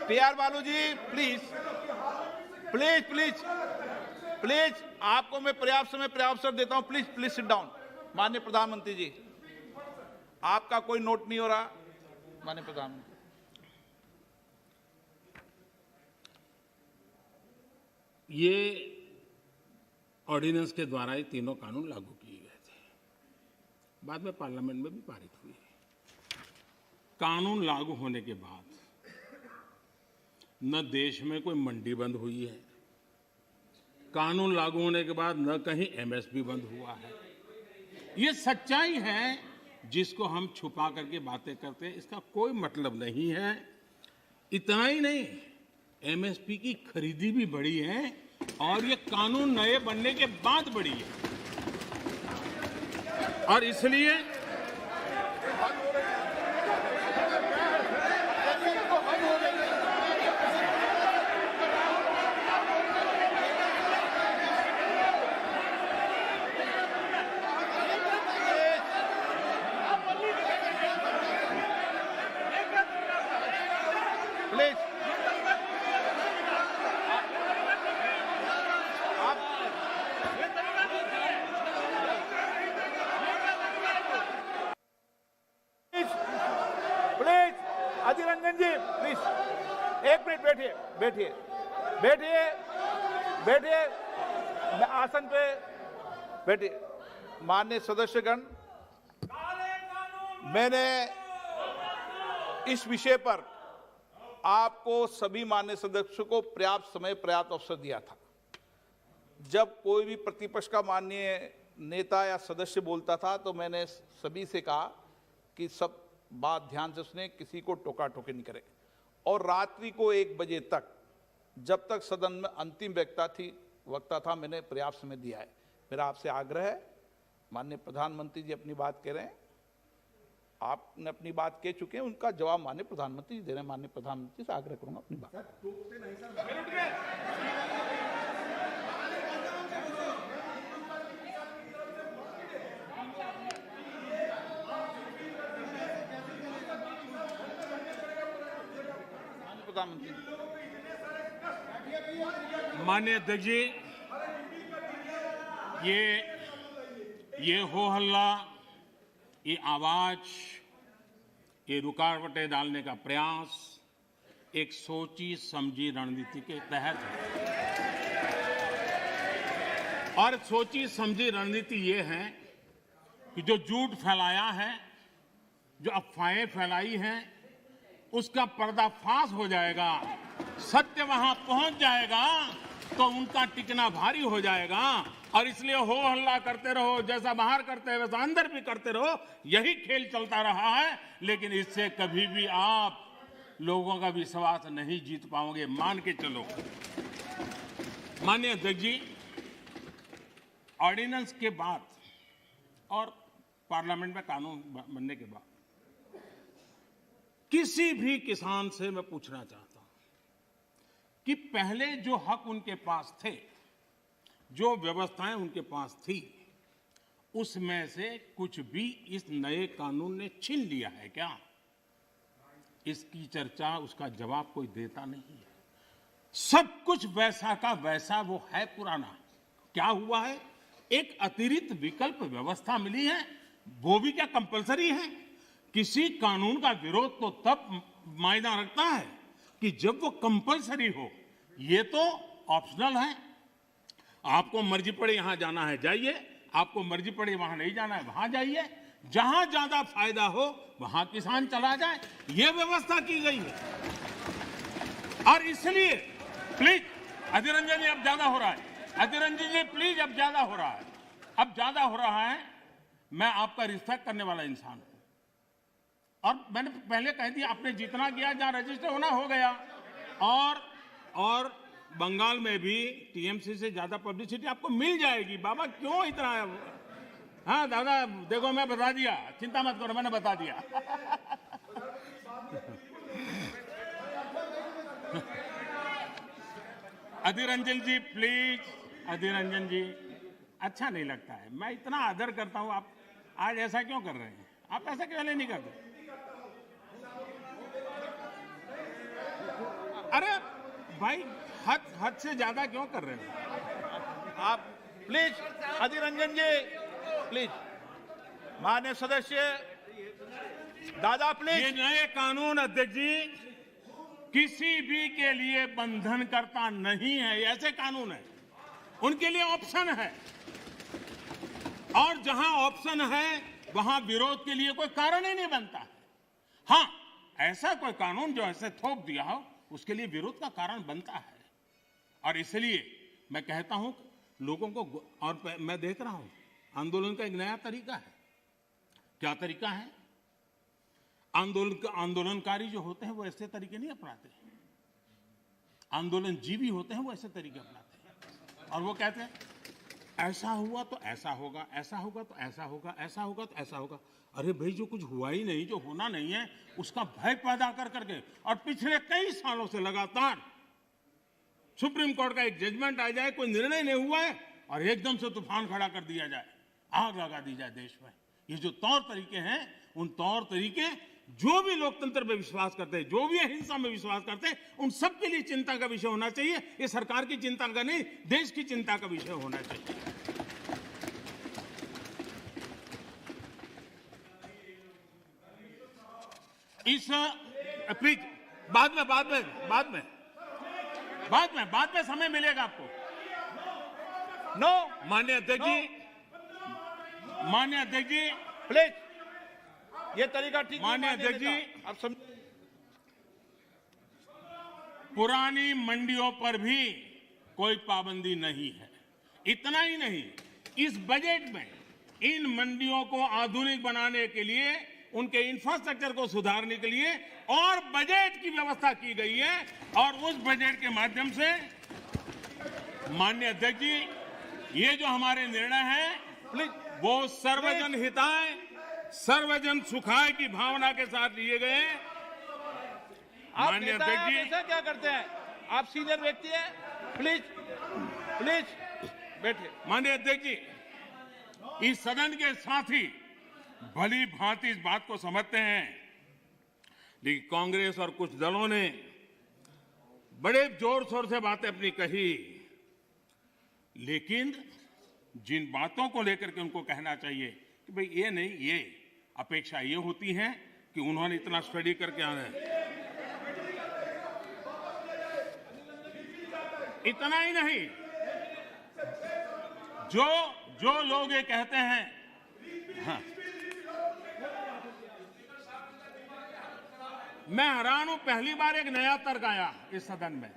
PR Balu ji please, please please please, आपको मैं पर्याप्त समय पर्याप्त अवसर देता हूं। Please please sit down. माननीय प्रधानमंत्री जी, आपका कोई नोट नहीं हो रहा। माननीय प्रधानमंत्री, ये ऑर्डिनेंस के द्वारा ही तीनों कानून लागू किए गए थे, बाद में पार्लियामेंट में भी पारित हुए। कानून लागू होने के बाद न देश में कोई मंडी बंद हुई है, कानून लागू होने के बाद न कहीं एमएसपी बंद हुआ है। ये सच्चाई है जिसको हम छुपा करके बातें करते हैं, इसका कोई मतलब नहीं है। इतना ही नहीं, एमएसपी की खरीदी भी बढ़ी है और ये कानून नए बनने के बाद बढ़ी है। और इसलिए please please, Adhir Ranjan ji please, एक मिनट बैठिए, बैठिए, बैठिए, बैठिए, आसन पे बैठिए। माननीय सदस्यगण, मैंने इस विषय पर आपको सभी माननीय सदस्यों को पर्याप्त समय पर्याप्त अवसर दिया था। जब कोई भी प्रतिपक्ष का माननीय नेता या सदस्य बोलता था तो मैंने सभी से कहा कि सब बात ध्यान से सुने, किसी को टोका टोकी नहीं करे। और रात्रि को 1 बजे तक, जब तक सदन में अंतिम वक्ता था, मैंने पर्याप्त समय दिया है। मेरा आपसे आग्रह है, माननीय प्रधानमंत्री जी अपनी बात कह रहे हैं, आपने अपनी बात कह चुके हैं, उनका जवाब माननीय प्रधानमंत्री जी दे रहे हैं। माननीय प्रधानमंत्री से आग्रह करूंगा अपनी बात। प्रधानमंत्री, माननीय अध्यक्ष जी, ये हो हल्ला, ये आवाज, ये रुकावटें डालने का प्रयास एक सोची समझी रणनीति के तहत है। और सोची समझी रणनीति ये है कि जो झूठ फैलाया है जो अफवाहें फैलाई हैं उसका पर्दाफाश हो जाएगा, सत्य वहां पहुंच जाएगा तो उनका टिकना भारी हो जाएगा। और इसलिए हो हल्ला करते रहो, जैसा बाहर करते हैं वैसा अंदर भी करते रहो, यही खेल चलता रहा है। लेकिन इससे कभी भी आप लोगों का विश्वास नहीं जीत पाओगे, मान के चलो। माननीय अध्यक्ष जी, ऑर्डिनेंस के बाद और पार्लियामेंट में कानून बनने के बाद किसी भी किसान से मैं पूछना चाहता हूं कि पहले जो हक उनके पास थे, जो व्यवस्थाएं उनके पास थी, उसमें से कुछ भी इस नए कानून ने छीन लिया है क्या? इसकी चर्चा, उसका जवाब कोई देता नहीं है। सब कुछ वैसा का वैसा वो है पुराना। क्या हुआ है? एक अतिरिक्त विकल्प व्यवस्था मिली है, वो भी क्या कंपलसरी है? किसी कानून का विरोध तो तब मायना रखता है कि जब वो कंपलसरी हो। ये तो ऑप्शनल है। आपको मर्जी पड़े यहां जाना है जाइए, आपको मर्जी पड़े वहां नहीं जाना है वहां जाइए, जहां ज्यादा फायदा हो वहां किसान चला जाए, ये व्यवस्था की गई है। और इसलिए प्लीज अधीर रंजन जी, अब ज्यादा हो रहा है। अधीर रंजन जी प्लीज, अब ज्यादा हो रहा है, अब ज्यादा हो रहा है। मैं आपका रिस्पेक्ट करने वाला इंसान हूं और मैंने पहले कह दिया, आपने जितना किया, जहां रजिस्टर होना हो गया। और बंगाल में भी टीएमसी से ज्यादा पब्लिसिटी आपको मिल जाएगी। बाबा क्यों इतना? हाँ दादा, देखो मैं बता दिया, चिंता मत करो, मैंने बता दिया। अधीर रंजन जी प्लीज, अधीर रंजन जी, अच्छा नहीं लगता है। मैं इतना आदर करता हूं, आप आज ऐसा क्यों कर रहे हैं? आप ऐसा क्यों नहीं करते? अरे भाई, हद से ज्यादा क्यों कर रहे हो आप? Please Adhir Ranjan ji, please. माननीय सदस्य दादा प्लीज। ये नए कानून अध्यक्ष जी किसी भी के लिए बंधन करता नहीं है। ऐसे कानून है, उनके लिए ऑप्शन है, और जहां ऑप्शन है वहां विरोध के लिए कोई कारण ही नहीं बनता है। हां, ऐसा कोई कानून जो ऐसे थोप दिया हो, उसके लिए विरोध का कारण बनता है। और इसलिए मैं कहता हूं लोगों को, और मैं देख रहा हूं आंदोलन का एक नया तरीका है। क्या तरीका है? आंदोलनकारी जो होते हैं वो ऐसे तरीके नहीं अपनाते। आंदोलन जीवी होते हैं वो ऐसे तरीके अपनाते हैं, और वो कहते हैं ऐसा हुआ तो ऐसा होगा, ऐसा होगा तो ऐसा होगा, ऐसा होगा तो ऐसा होगा। अरे भाई, जो कुछ हुआ ही नहीं, जो होना नहीं है, उसका भय पैदा कर करके, और पिछले कई सालों से लगातार सुप्रीम कोर्ट का एक जजमेंट आ जाए, कोई निर्णय नहीं हुआ है, और एकदम से तूफान खड़ा कर दिया जाए, आग लगा दी जाए देश में। ये जो तौर तरीके हैं, उन तौर तरीके जो भी लोकतंत्र में विश्वास करते हैं, जो भी अहिंसा में विश्वास करते हैं, उन सब के लिए चिंता का विषय होना चाहिए। ये सरकार की चिंता का नहीं, देश की चिंता का विषय होना चाहिए। इस प्लीज बाद में समय मिलेगा आपको। नो माननीय अध्यक्ष जी, माननीय अध्यक्ष जी प्लीज, ये तरीका ठीक नहीं। माननीय अध्यक्ष जी, आप समझ, पुरानी मंडियों पर भी कोई पाबंदी नहीं है। इतना ही नहीं, इस बजट में इन मंडियों को आधुनिक बनाने के लिए, उनके इंफ्रास्ट्रक्चर को सुधारने के लिए और बजट की व्यवस्था की गई है। और उस बजट के माध्यम से माननीय अध्यक्ष जी, ये जो हमारे निर्णय हैं वो सर्वजन हिताय, सर्वजन सुखाय की भावना के साथ लिए गए। आप नेता हैं, आप ऐसा क्या करते हैं? आप सीनियर व्यक्ति हैं, प्लीज प्लीज बैठिए। माननीय अध्यक्ष जी, इस सदन के साथी भली भांति इस बात को समझते हैं, लेकिन कांग्रेस और कुछ दलों ने बड़े जोर शोर से बातें अपनी कही, लेकिन जिन बातों को लेकर के उनको कहना चाहिए कि भाई ये नहीं, ये अपेक्षा ये होती है कि उन्होंने इतना स्टडी करके आना है। इतना ही नहीं, जो लोग ये कहते हैं, हाँ, मैं हैरान हूं, पहली बार एक नया तर्क आया इस सदन में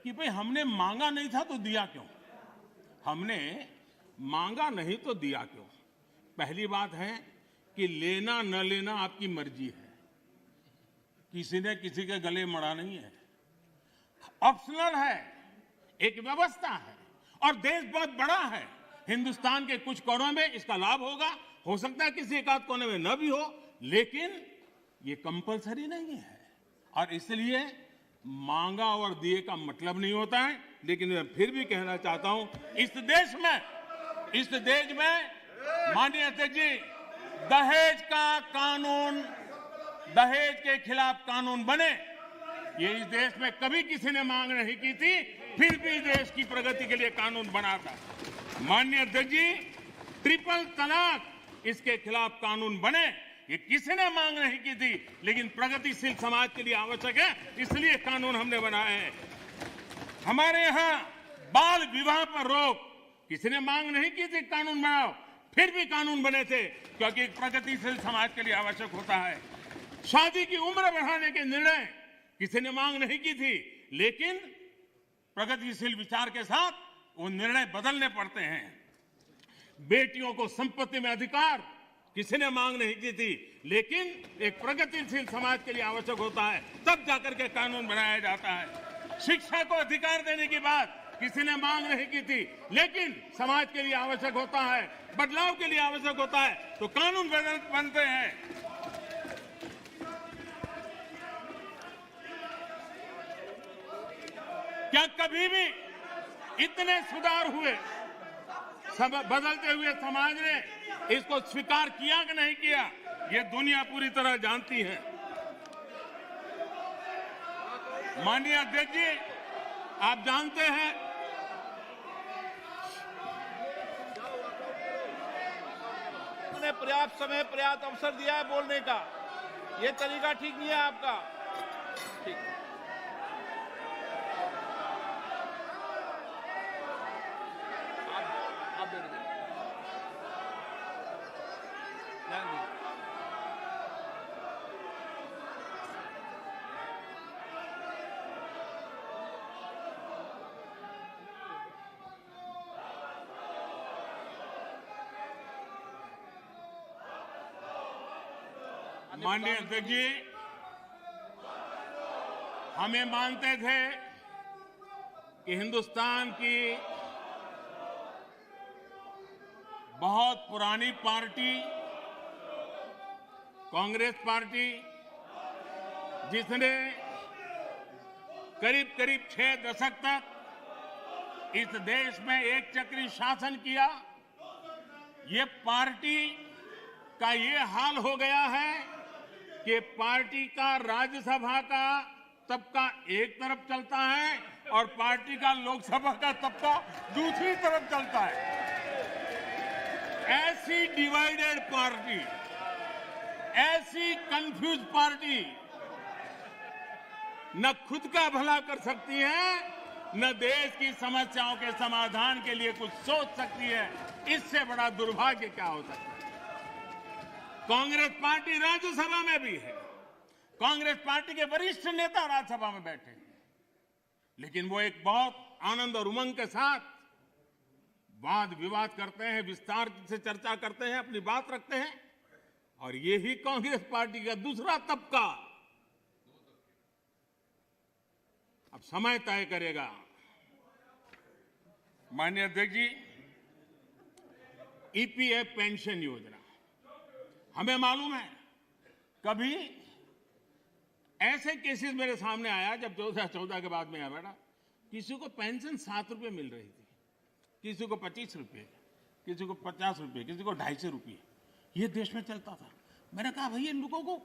कि भाई हमने मांगा नहीं था तो दिया क्यों? हमने मांगा नहीं तो दिया क्यों? पहली बात है कि लेना न लेना आपकी मर्जी है, किसी ने किसी के गले मड़ा नहीं है, ऑप्शनल है, एक व्यवस्था है और देश बहुत बड़ा है। हिंदुस्तान के कुछ कोनों में इसका लाभ होगा, हो सकता है किसी एक आध कोने में न भी हो, लेकिन ये कंपलसरी नहीं है और इसलिए मांगा और दिए का मतलब नहीं होता है। लेकिन मैं फिर भी कहना चाहता हूं, इस देश में माननीय अध्यक्ष जी, दहेज का कानून, दहेज के खिलाफ कानून बने, ये इस देश में कभी किसी ने मांग नहीं की थी, फिर भी देश की प्रगति के लिए कानून बना था। माननीय अध्यक्ष जी, ट्रिपल तलाक, इसके खिलाफ कानून बने, ये किसी ने मांग नहीं की थी, लेकिन प्रगतिशील समाज के लिए आवश्यक है, इसलिए कानून हमने बनाए हैं। हमारे यहां बाल विवाह पर रोक, किसी ने मांग नहीं की थी कानून बनाओ, फिर भी कानून बने थे, क्योंकि प्रगतिशील समाज के लिए आवश्यक होता है। शादी की उम्र बढ़ाने के निर्णय किसी ने मांग नहीं की थी, लेकिन प्रगतिशील विचार के साथ वो निर्णय बदलने पड़ते हैं। बेटियों को संपत्ति में अधिकार किसी ने मांग नहीं की थी, लेकिन एक प्रगतिशील समाज के लिए आवश्यक होता है, तब जाकर के कानून बनाया जाता है। शिक्षा को अधिकार देने की बात किसी ने मांग नहीं की थी, लेकिन समाज के लिए आवश्यक होता है, बदलाव के लिए आवश्यक होता है, तो कानून बनते हैं। क्या कभी भी इतने सुधार हुए, बदलते हुए समाज ने इसको स्वीकार किया कि नहीं किया, ये दुनिया पूरी तरह जानती है। माननीय अध्यक्ष जी, आप जानते हैं उन्होंने पर्याप्त समय, पर्याप्त अवसर दिया है बोलने का, ये तरीका ठीक नहीं है आपका। ठीक, आप दे दीजिए। माननीय अध्यक्ष जी, हमें मानते थे कि हिंदुस्तान की बहुत पुरानी पार्टी कांग्रेस पार्टी, जिसने करीब करीब 6 दशक तक इस देश में एक चक्री शासन किया, ये पार्टी का ये हाल हो गया है कि पार्टी का राज्यसभा का तबका एक तरफ चलता है और पार्टी का लोकसभा का तबका दूसरी तरफ चलता है। ऐसी डिवाइडेड पार्टी, ऐसी कंफ्यूज पार्टी न खुद का भला कर सकती है, न देश की समस्याओं के समाधान के लिए कुछ सोच सकती है। इससे बड़ा दुर्भाग्य क्या हो सकता है? कांग्रेस पार्टी राज्यसभा में भी है, कांग्रेस पार्टी के वरिष्ठ नेता राज्यसभा में बैठे हैं, लेकिन वो एक बहुत आनंद और उमंग के साथ वाद विवाद करते हैं, विस्तार से चर्चा करते हैं, अपनी बात रखते हैं। और यही कांग्रेस पार्टी का दूसरा तबका अब समय तय करेगा। माननीय अध्यक्ष जी, ईपीएफ पेंशन योजना, हमें मालूम है कभी ऐसे केसेस मेरे सामने आया जब 2014 के बाद में आया बेटा, किसी को पेंशन 7 रुपए मिल रही थी, किसी को 25 रुपए, किसी को 50 रुपए, किसी को 250 रुपए, ये देश में चलता था। मैंने कहा भाई, इन लोगों को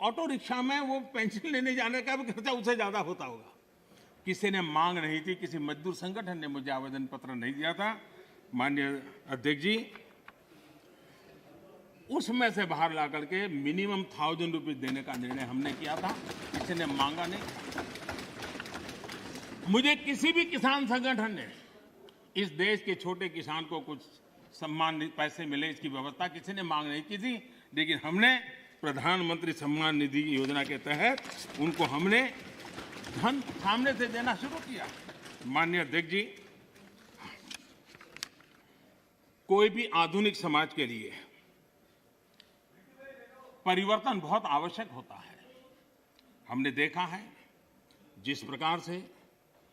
ऑटो रिक्शा में वो पेंशन लेने जाने का भी खर्चा उससे ज्यादा होता होगा। किसी ने मांग नहीं थी, किसी मजदूर संगठन ने मुझे आवेदन पत्र नहीं दिया था। माननीय अध्यक्ष जी, उसमें से बाहर ला करके मिनिमम 1000 रुपये देने का निर्णय हमने किया था, किसी ने मांगा नहीं। मुझे किसी भी किसान संगठन ने इस देश के छोटे किसान को कुछ सम्मान पैसे मिले इसकी व्यवस्था किसी ने मांग नहीं की थी, लेकिन हमने प्रधानमंत्री सम्मान निधि योजना के तहत उनको हमने धन सामने से देना शुरू किया। माननीय अध्यक्ष जी, कोई भी आधुनिक समाज के लिए परिवर्तन बहुत आवश्यक होता है। हमने देखा है जिस प्रकार से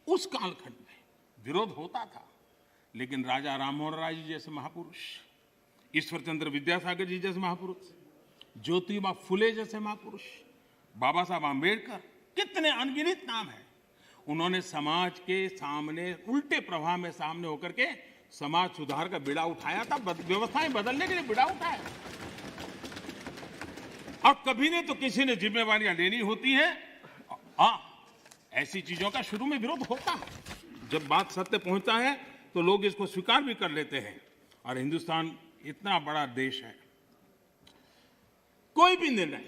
उस कालखंड में विरोध होता था, लेकिन राजा राममोहन राय जी जैसे महापुरुष, ईश्वर चंद्र विद्यासागर जी जैसे महापुरुष, ज्योतिबा फुले जैसे महापुरुष, बाबा साहब आम्बेडकर, कितने अनगिनत नाम हैं। उन्होंने समाज के सामने उल्टे प्रवाह में सामने होकर के समाज सुधार का बीड़ा उठाया था, व्यवस्थाएं बदलने के लिए बीड़ा उठाया। और कभी ने तो किसी ने जिम्मेवारियां लेनी होती हैं। हाँ, ऐसी चीजों का शुरू में विरोध होता है, जब बात सत्य पहुंचता है तो लोग इसको स्वीकार भी कर लेते हैं। और हिंदुस्तान इतना बड़ा देश है, कोई भी निर्णय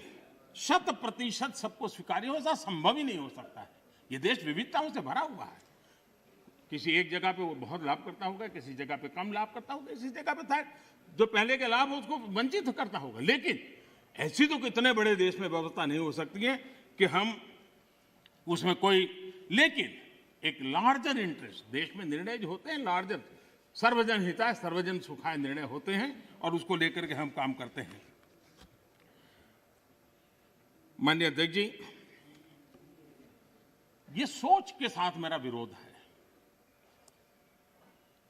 100% सबको स्वीकार्य हो, ऐसा संभव ही नहीं हो सकता है। ये देश विविधताओं से भरा हुआ है। किसी एक जगह पे वो बहुत लाभ करता होगा, किसी जगह पे कम लाभ करता होगा, किसी जगह पे था जो पहले के लाभ उसको वंचित करता होगा। लेकिन ऐसी तो कितने बड़े देश में व्यवस्था नहीं हो सकती है कि हम उसमें कोई, लेकिन एक लार्जर इंटरेस्ट, देश में निर्णय जो होते हैं लार्जर, सर्वजन हिताय सर्वजन सुखाय निर्णय होते हैं और उसको लेकर के हम काम करते हैं। माननीय अध्यक्ष जी, ये सोच के साथ मेरा विरोध है।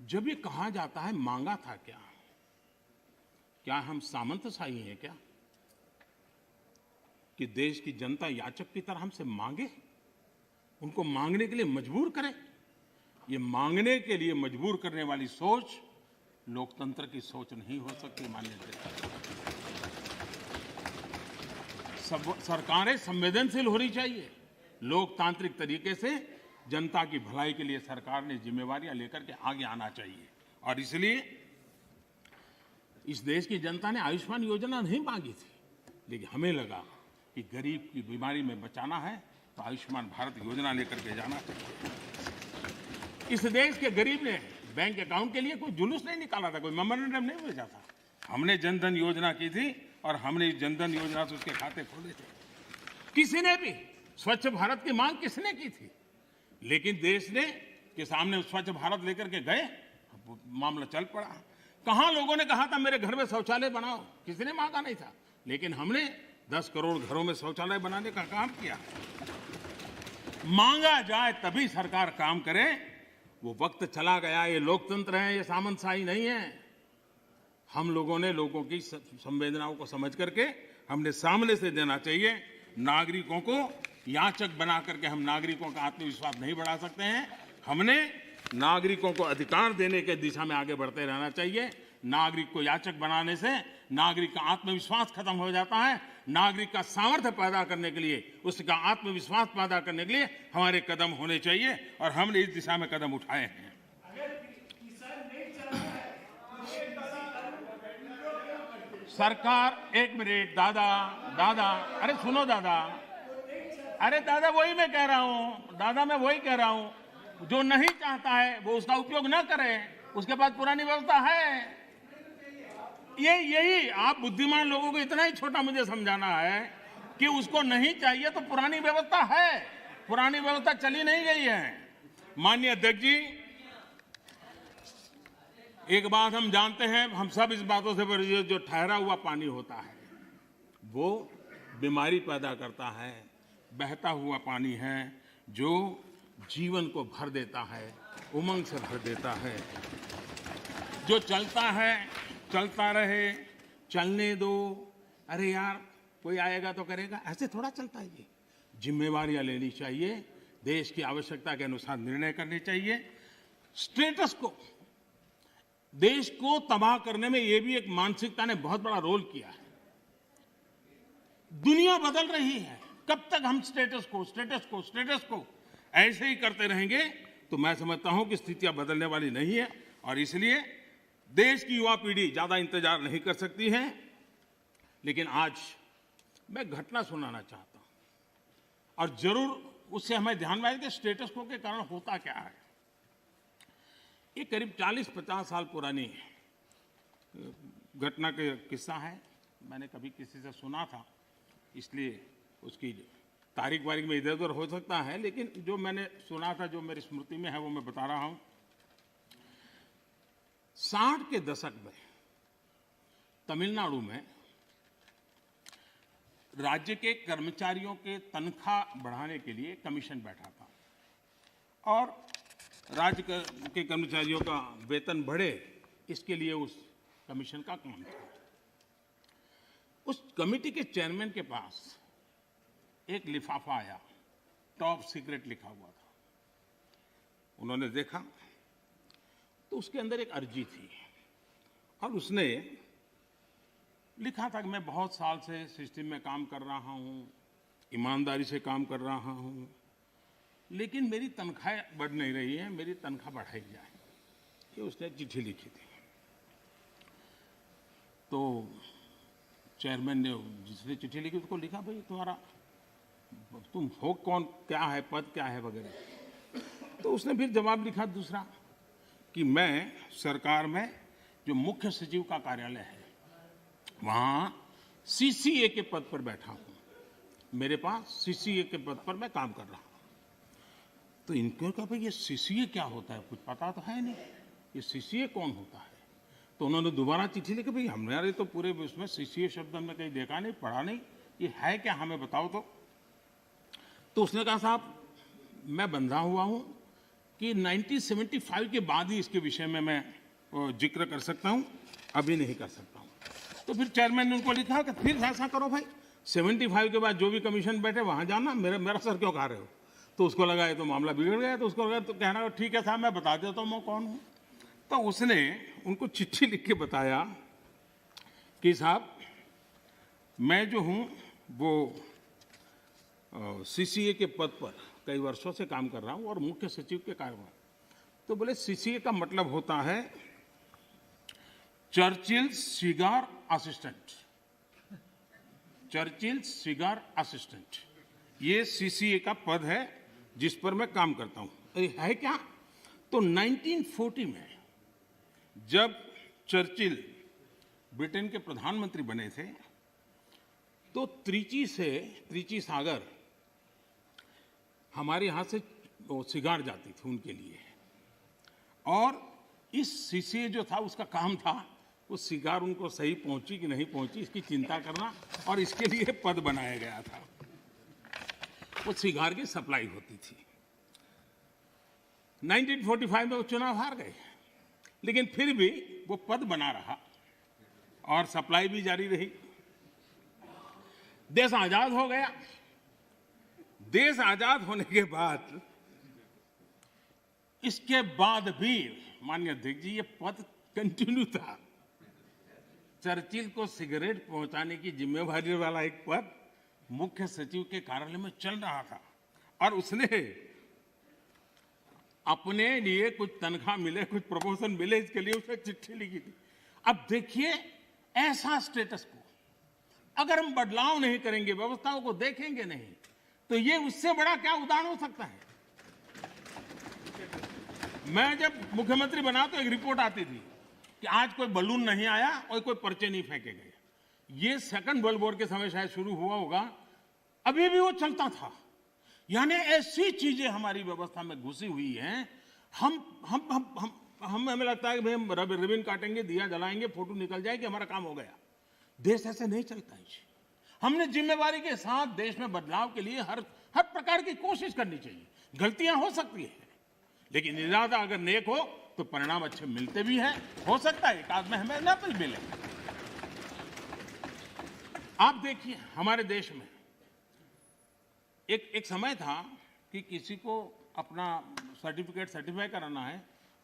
जब ये कहा जाता है मांगा था क्या हम सामंतशाही हैं क्या, कि देश की जनता याचक की तरह हमसे मांगे, उनको मांगने के लिए मजबूर करें? ये मांगने के लिए मजबूर करने वाली सोच लोकतंत्र की सोच नहीं हो सकती। माननीय अध्यक्ष, सरकारें संवेदनशील होनी चाहिए। लोकतांत्रिक तरीके से जनता की भलाई के लिए सरकार ने जिम्मेवारियां लेकर के आगे आना चाहिए। और इसलिए इस देश की जनता ने आयुष्मान योजना नहीं मांगी थी, लेकिन हमें लगा कि गरीब की बीमारी में बचाना है तो आयुष्मान भारत योजना लेकर के जाना चाहिए। इस देश के गरीब ने बैंक अकाउंट के लिए कोई जुलूस नहीं निकाला था, कोई मेमोरेंडम नहीं भेजा था। हमने जनधन योजना की थी और हमने इस जनधन योजना से उसके खाते खोले थे। किसी ने भी स्वच्छ भारत की मांग किसने की थी, लेकिन देश ने के सामने स्वच्छ भारत लेकर के गए, मामला चल पड़ा। कहां लोगों ने कहा था मेरे घर में शौचालय बनाओ, किसी ने मांगा नहीं था, लेकिन हमने 10 करोड़ घरों में शौचालय बनाने का काम किया। मांगा जाए तभी सरकार काम करे, वो वक्त चला गया। ये लोकतंत्र है, ये सामंतशाही नहीं है। हम लोगों ने लोगों की संवेदनाओं को समझ करके हमने सामने से देना चाहिए। नागरिकों को याचक बना करके हम नागरिकों का आत्मविश्वास नहीं बढ़ा सकते हैं। हमने नागरिकों को अधिकार देने के दिशा में आगे बढ़ते रहना चाहिए। नागरिक को याचक बनाने से नागरिक का आत्मविश्वास खत्म हो जाता है। नागरिक का सामर्थ्य पैदा करने के लिए, उसका आत्मविश्वास पैदा करने के लिए हमारे कदम होने चाहिए और हमने इस दिशा में कदम उठाए हैं। सरकार, एक मिनट दादा, अरे सुनो दादा, अरे दादा वही मैं कह रहा हूं, दादा मैं वही कह रहा हूं, जो नहीं चाहता है वो उसका उपयोग न करे, उसके पास पुरानी व्यवस्था है। यही आप बुद्धिमान लोगों को इतना ही छोटा मुझे समझाना है कि उसको नहीं चाहिए तो पुरानी व्यवस्था है, पुरानी व्यवस्था चली नहीं गई है। माननीय अध्यक्ष जी, एक बात हम जानते हैं, हम सब इस बातों से परिचित, जो ठहरा हुआ पानी होता है वो बीमारी पैदा करता है। बहता हुआ पानी है जो जीवन को भर देता है, उमंग से भर देता है। जो चलता है चलता रहे, चलने दो, अरे यार कोई आएगा तो करेगा, ऐसे थोड़ा चलता है। ये जिम्मेवारियां लेनी चाहिए, देश की आवश्यकता के अनुसार निर्णय करने चाहिए। स्टेटस को, देश को तबाह करने में ये भी एक मानसिकता ने बहुत बड़ा रोल किया है। दुनिया बदल रही है, कब तक हम स्टेटस को ऐसे ही करते रहेंगे तो मैं समझता हूं कि स्थितियां बदलने वाली नहीं है। और इसलिए देश की युवा पीढ़ी ज्यादा इंतजार नहीं कर सकती है। लेकिन आज मैं घटना सुनाना चाहता हूं और जरूर उससे हमें ध्यान में आए कि स्टेटस को के कारण होता क्या है। ये करीब 40-50 साल पुरानी घटना का किस्सा है। मैंने कभी किसी से सुना था इसलिए उसकी तारीख वारीख में इधर उधर हो सकता है, लेकिन जो मैंने सुना था, जो मेरी स्मृति में है, वो मैं बता रहा हूं। 60 के दशक में तमिलनाडु में राज्य के कर्मचारियों के तनख्वाह बढ़ाने के लिए कमीशन बैठा था और राज्य के कर्मचारियों का वेतन बढ़े, इसके लिए उस कमीशन का काम था। उस कमेटी के चेयरमैन के पास एक लिफाफा आया, टॉप सीक्रेट लिखा हुआ था। उन्होंने देखा तो उसके अंदर एक अर्जी थी और उसने लिखा था कि मैं बहुत साल से सिस्टम में काम कर रहा हूं, ईमानदारी से काम कर रहा हूं, लेकिन मेरी तनख्वाह बढ़ नहीं रही है, मेरी तनख्वाह बढ़ाई जाए। ये उसने चिट्ठी लिखी थी। तो चेयरमैन ने जिसने चिट्ठी लिखी उसको लिखा, भाई तुम हो कौन, क्या है पद, क्या है वगैरह। तो उसने फिर जवाब लिखा दूसरा कि मैं सरकार में जो मुख्य सचिव का कार्यालय है वहां सीसीए के पद पर बैठा हूं, मेरे पास सीसीए के पद पर मैं काम कर रहा हूं। तो इनको कहा, भाई ये सीसीए क्या होता है, कुछ पता तो है नहीं, ये सीसीए कौन होता है। तो उन्होंने दोबारा चिट्ठी लिखी, भाई हमने तो पूरे उसमें सीसीए शब्द हमने कहीं देखा नहीं, पढ़ा नहीं, ये है क्या, हमें बताओ। तो उसने कहा, साहब मैं बंधा हुआ हूं कि 1975 के बाद ही इसके विषय में मैं जिक्र कर सकता हूं, अभी नहीं कर सकता हूं। तो फिर चेयरमैन ने उनको लिखा कि फिर ऐसा करो भाई, 75 के बाद जो भी कमीशन बैठे वहां जाना, मेरा सर क्यों खा रहे हो। तो उसको लगा ये तो मामला बिगड़ गया, तो उसको लगा तो कहना ठीक है साहब मैं बता देता हूं मैं कौन हूं। तो उसने उनको चिट्ठी लिख के बताया कि साहब मैं जो हूं वो सीसीए के पद पर कई वर्षों से काम कर रहा हूं और मुख्य सचिव के कार्यभार। तो बोले सीसीए का मतलब होता है Churchill cigar assistant, Churchill cigar assistant, ये सीसीए का पद है जिस पर मैं काम करता हूं। अरे है क्या। तो 1940 में जब चर्चिल ब्रिटेन के प्रधानमंत्री बने थे तो त्रिची सागर हमारे यहां से सिगार जाती थी उनके लिए, और इस सीसीए जो था उसका काम था वो सिगार उनको सही पहुंची कि नहीं पहुंची इसकी चिंता करना, और इसके लिए पद बनाया गया था। वो सिगार की सप्लाई होती थी। 1945 में वो चुनाव हार गए, लेकिन फिर भी वो पद बना रहा और सप्लाई भी जारी रही। देश आजाद हो गया। देश आजाद होने के बाद इसके बाद भी माननीय अध्यक्ष जी ये पद कंटिन्यू था। चर्चिल को सिगरेट पहुंचाने की जिम्मेवारी वाला एक पद मुख्य सचिव के कार्यालय में चल रहा था, और उसने अपने लिए कुछ तनख्वाह मिले, कुछ प्रमोशन मिले, इसके लिए उसने चिट्ठी लिखी थी। अब देखिए ऐसा स्टेटस को अगर हम बदलाव नहीं करेंगे, व्यवस्थाओं को देखेंगे नहीं, तो ये उससे बड़ा क्या उदाहरण हो सकता है। मैं जब मुख्यमंत्री बना तो एक रिपोर्ट आती थी कि आज कोई बलून नहीं आया और कोई पर्चे नहीं फेंके गए। ये सेकंड वर्ल्ड वॉर के समय शायद शुरू हुआ होगा, अभी भी वो चलता था। यानी ऐसी चीजें हमारी व्यवस्था में घुसी हुई हैं। हमें लगता है कि भाई हम रिबन काटेंगे, दिया जलाएंगे, फोटो निकल जाएगी, हमारा काम हो गया। देश ऐसे नहीं चलता है। हमने जिम्मेवारी के साथ देश में बदलाव के लिए हर प्रकार की कोशिश करनी चाहिए। गलतियां हो सकती है, लेकिन इरादा अगर नेक हो तो परिणाम अच्छे मिलते भी हैं। हो सकता है एक आध में हमें ना भी मिले। आप देखिए हमारे देश में एक समय था कि किसी को अपना सर्टिफाई कराना है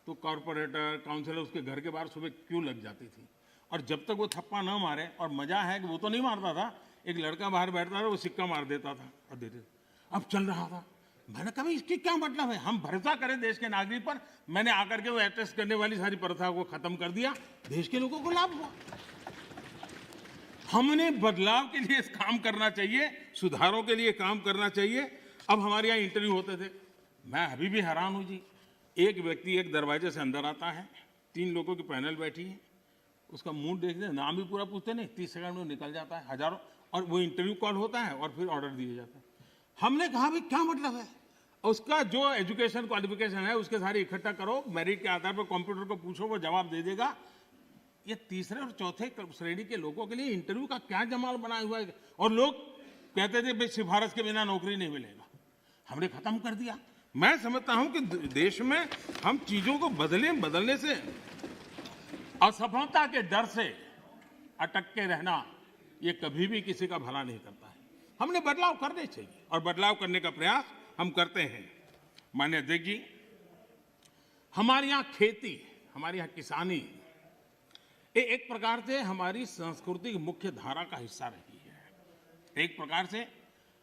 तो कॉर्पोरेटर, काउंसिलर उसके घर के बाहर सुबह क्यों लग जाती थी, और जब तक वो थप्पा न मारे, और मजा है कि वो तो नहीं मारता था, एक लड़का बाहर बैठता था वो सिक्का मार देता था और देते। अब चल रहा था। मैंने कहा इसकी क्या मतलब है, हम भरोसा करें देश के नागरिक पर। मैंने आकर के वो अटेस्ट करने वाली सारी प्रथा को खत्म कर दिया, देश के लोगों को लाभ हुआ। हमने बदलाव के लिए काम करना चाहिए, सुधारों के लिए काम करना चाहिए। अब हमारे यहाँ इंटरव्यू होते थे, मैं अभी भी हैरान हूं जी। एक व्यक्ति एक दरवाजे से अंदर आता है, 3 लोगों की पैनल बैठी है, उसका मुंह देखते, नाम भी पूरा पूछते नहीं, 30 सेकंड में निकल जाता है। हजारों और वो इंटरव्यू कॉल होता है और फिर ऑर्डर दिए जाते हैं। हमने कहा भाई क्या मतलब है, उसका जो एजुकेशन क्वालिफिकेशन है उसके सारे इकट्ठा करो, मेरिट के आधार पर कंप्यूटर को पूछो, वो जवाब दे देगा। ये तीसरे और चौथे श्रेणी के लोगों के लिए इंटरव्यू का क्या जमाल बनाया हुआ है। और लोग कहते थे भाई सिफारिश के बिना नौकरी नहीं मिलेगा, हमने खत्म कर दिया। मैं समझता हूं कि देश में हम चीजों को बदलने से, असफलता के डर से अटक के रहना ये कभी भी किसी का भला नहीं करता है। हमने बदलाव करने चाहिए और बदलाव करने का प्रयास हम करते हैं। माननीय अध्यक्ष जी, हमारे यहाँ खेती, हमारे यहाँ किसानी एक प्रकार से हमारी संस्कृति की मुख्य धारा का हिस्सा रही है। एक प्रकार से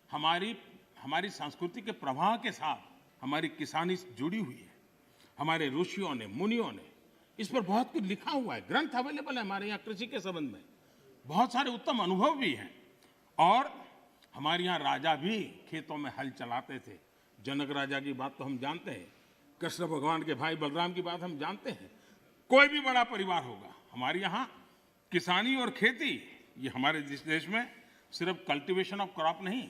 हमारी संस्कृति के प्रवाह के साथ हमारी किसानी जुड़ी हुई है। हमारे ऋषियों ने, मुनियों ने इस पर बहुत कुछ लिखा हुआ है, ग्रंथ अवेलेबल है हमारे यहाँ कृषि के संबंध में, बहुत सारे उत्तम अनुभव भी हैं। और हमारे यहाँ राजा भी खेतों में हल चलाते थे। जनक राजा की बात तो हम जानते हैं, कृष्ण भगवान के भाई बलराम की बात हम जानते हैं। कोई भी बड़ा परिवार होगा, हमारे यहाँ किसानी और खेती, ये हमारे देश में सिर्फ कल्टीवेशन ऑफ क्रॉप नहीं,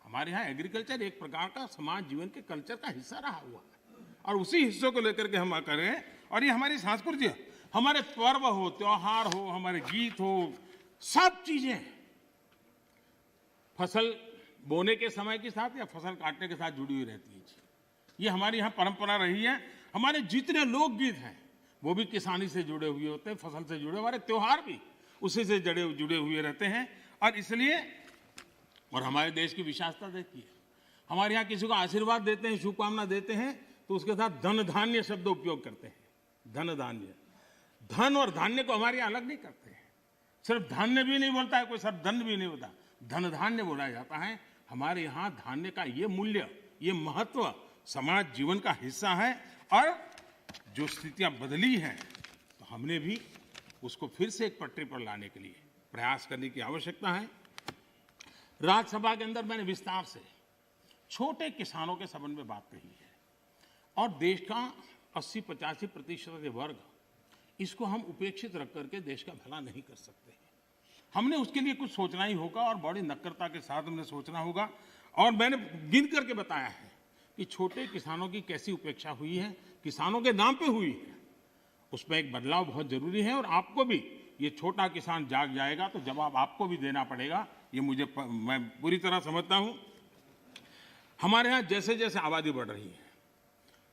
हमारे यहाँ एग्रीकल्चर एक प्रकार का समाज जीवन के कल्चर का हिस्सा रहा हुआ है। और उसी हिस्सों को लेकर के हम करें, और ये हमारी संस्कृति है। हमारे पर्व हो, त्योहार हो, हमारे गीत हो, सब चीजें फसल बोने के समय के साथ या फसल काटने के साथ जुड़ी हुई रहती है। ये हमारी यहाँ परंपरा रही है। हमारे जितने लोकगीत हैं वो भी किसानी से जुड़े हुए होते हैं, फसल से जुड़े। हमारे त्योहार भी उसी से जुड़े हुए रहते हैं। और इसलिए, और हमारे देश की विशेषता देखिए, हमारे यहाँ किसी को आशीर्वाद देते हैं, शुभकामना देते हैं तो उसके साथ धन धान्य शब्द उपयोग करते हैं। धन धान्य, धन और धान्य को हमारे यहाँ अलग नहीं करते हैं। सिर्फ धान्य भी नहीं बोलता है कोई, सिर्फ धन भी नहीं होता, धन धान्य बोला जाता है। हमारे यहाँ धान्य का ये मूल्य, ये महत्व समाज जीवन का हिस्सा है। और जो स्थितियां बदली हैं तो हमने भी उसको फिर से एक पटरी पर लाने के लिए प्रयास करने की आवश्यकता है। राज्यसभा के अंदर मैंने विस्तार से छोटे किसानों के संबंध में बात कही है। और देश का 80-85% वर्ग, इसको हम उपेक्षित रख करके देश का भला नहीं कर सकते हैं। हमने उसके लिए कुछ सोचना ही होगा और बड़ी नक्करता के साथ हमने सोचना होगा। और मैंने गिन करके बताया है कि छोटे किसानों की कैसी उपेक्षा हुई है, किसानों के नाम पे हुई है। उसमें एक बदलाव बहुत जरूरी है। और आपको भी, ये छोटा किसान जाग जाएगा तो जवाब आपको भी देना पड़ेगा, ये मैं पूरी तरह समझता हूं। हमारे यहाँ जैसे जैसे आबादी बढ़ रही है,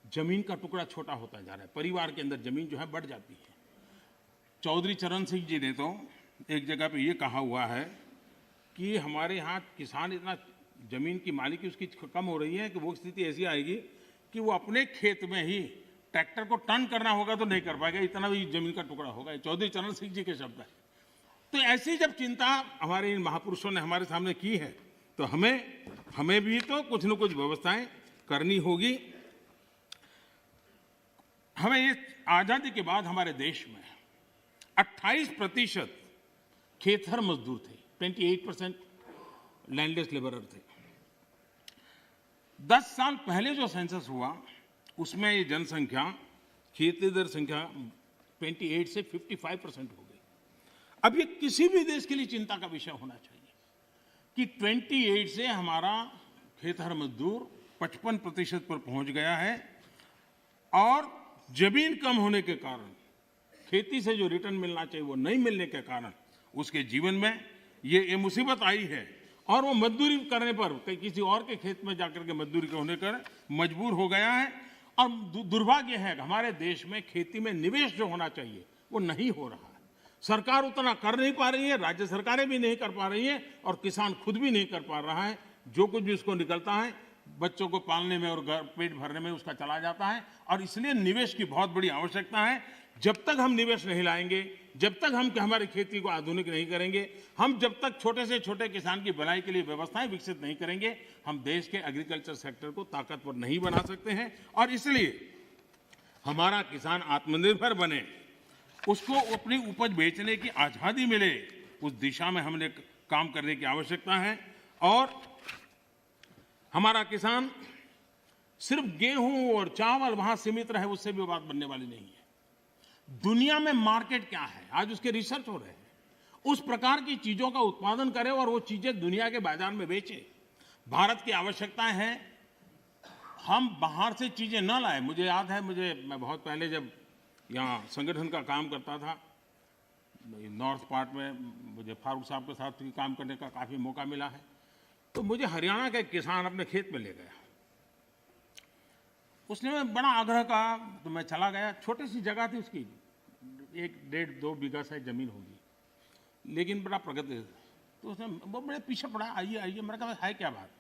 जमीन का टुकड़ा छोटा होता जा रहा है, परिवार के अंदर जमीन जो है बढ़ जाती है। चौधरी चरण सिंह जी ने तो एक जगह पे ये कहा हुआ है कि हमारे यहाँ किसान इतना जमीन की मालिकी उसकी कम हो रही है कि वो स्थिति ऐसी आएगी कि वो अपने खेत में ही ट्रैक्टर को टर्न करना होगा तो नहीं कर पाएगा, इतना भी जमीन का टुकड़ा होगा। चौधरी चरण सिंह जी के शब्द है। तो ऐसी जब चिंता हमारे इन महापुरुषों ने हमारे सामने की है तो हमें भी तो कुछ न कुछ व्यवस्थाएं करनी होगी। हमें ये आजादी के बाद हमारे देश में 28% खेतर मजदूर थे, 28% लैंडलेस लेबरर थे। 10 साल पहले जो सेंसस हुआ उसमें ये जनसंख्या, खेतीहर संख्या 28 से 55% हो गई। अब ये किसी भी देश के लिए चिंता का विषय होना चाहिए कि 28 से हमारा खेतर मजदूर 55% पर पहुंच गया है। और जमीन कम होने के कारण, खेती से जो रिटर्न मिलना चाहिए वो नहीं मिलने के कारण उसके जीवन में ये मुसीबत आई है। और वो मजदूरी करने पर किसी और के खेत में जाकर के मजदूरी होने कर मजबूर हो गया है। और दुर्भाग्य है कि हमारे देश में खेती में निवेश जो होना चाहिए वो नहीं हो रहा है। सरकार उतना कर नहीं पा रही है, राज्य सरकारें भी नहीं कर पा रही हैं और किसान खुद भी नहीं कर पा रहा है। जो कुछ भी उसको निकलता है बच्चों को पालने में और पेट भरने में उसका चला जाता है। और इसलिए निवेश की बहुत बड़ी आवश्यकता है। जब तक हम निवेश नहीं लाएंगे, जब तक हम हमारी खेती को आधुनिक नहीं करेंगे, हम जब तक छोटे से छोटे किसान की भलाई के लिए व्यवस्थाएं विकसित नहीं करेंगे, हम देश के एग्रीकल्चर सेक्टर को ताकतवर नहीं बना सकते हैं। और इसलिए हमारा किसान आत्मनिर्भर बने, उसको अपनी उपज बेचने की आजादी मिले, उस दिशा में हमने काम करने की आवश्यकता है। और हमारा किसान सिर्फ गेहूं और चावल वहां सीमित रहे उससे भी बात बनने वाली नहीं है। दुनिया में मार्केट क्या है, आज उसके रिसर्च हो रहे हैं उस प्रकार की चीजों का उत्पादन करें और वो चीजें दुनिया के बाजार में बेचे। भारत की आवश्यकताएं हैं, हम बाहर से चीजें न लाएं। मुझे याद है, मैं बहुत पहले जब यहाँ संगठन का काम करता था, नॉर्थ पार्ट में मुझे फारूक साहब के साथ भी काम करने का काफ़ी मौका मिला है। तो मुझे हरियाणा का एक किसान अपने खेत में ले गया, उसने बड़ा आग्रह कहा, तो मैं चला गया। छोटी सी जगह थी उसकी, 1-1.5-2 बीघा शायद जमीन होगी, लेकिन बड़ा प्रगति। तो उसने वो बड़े पीछे पड़ा, आइए आइए। मैंने कहा है क्या बात?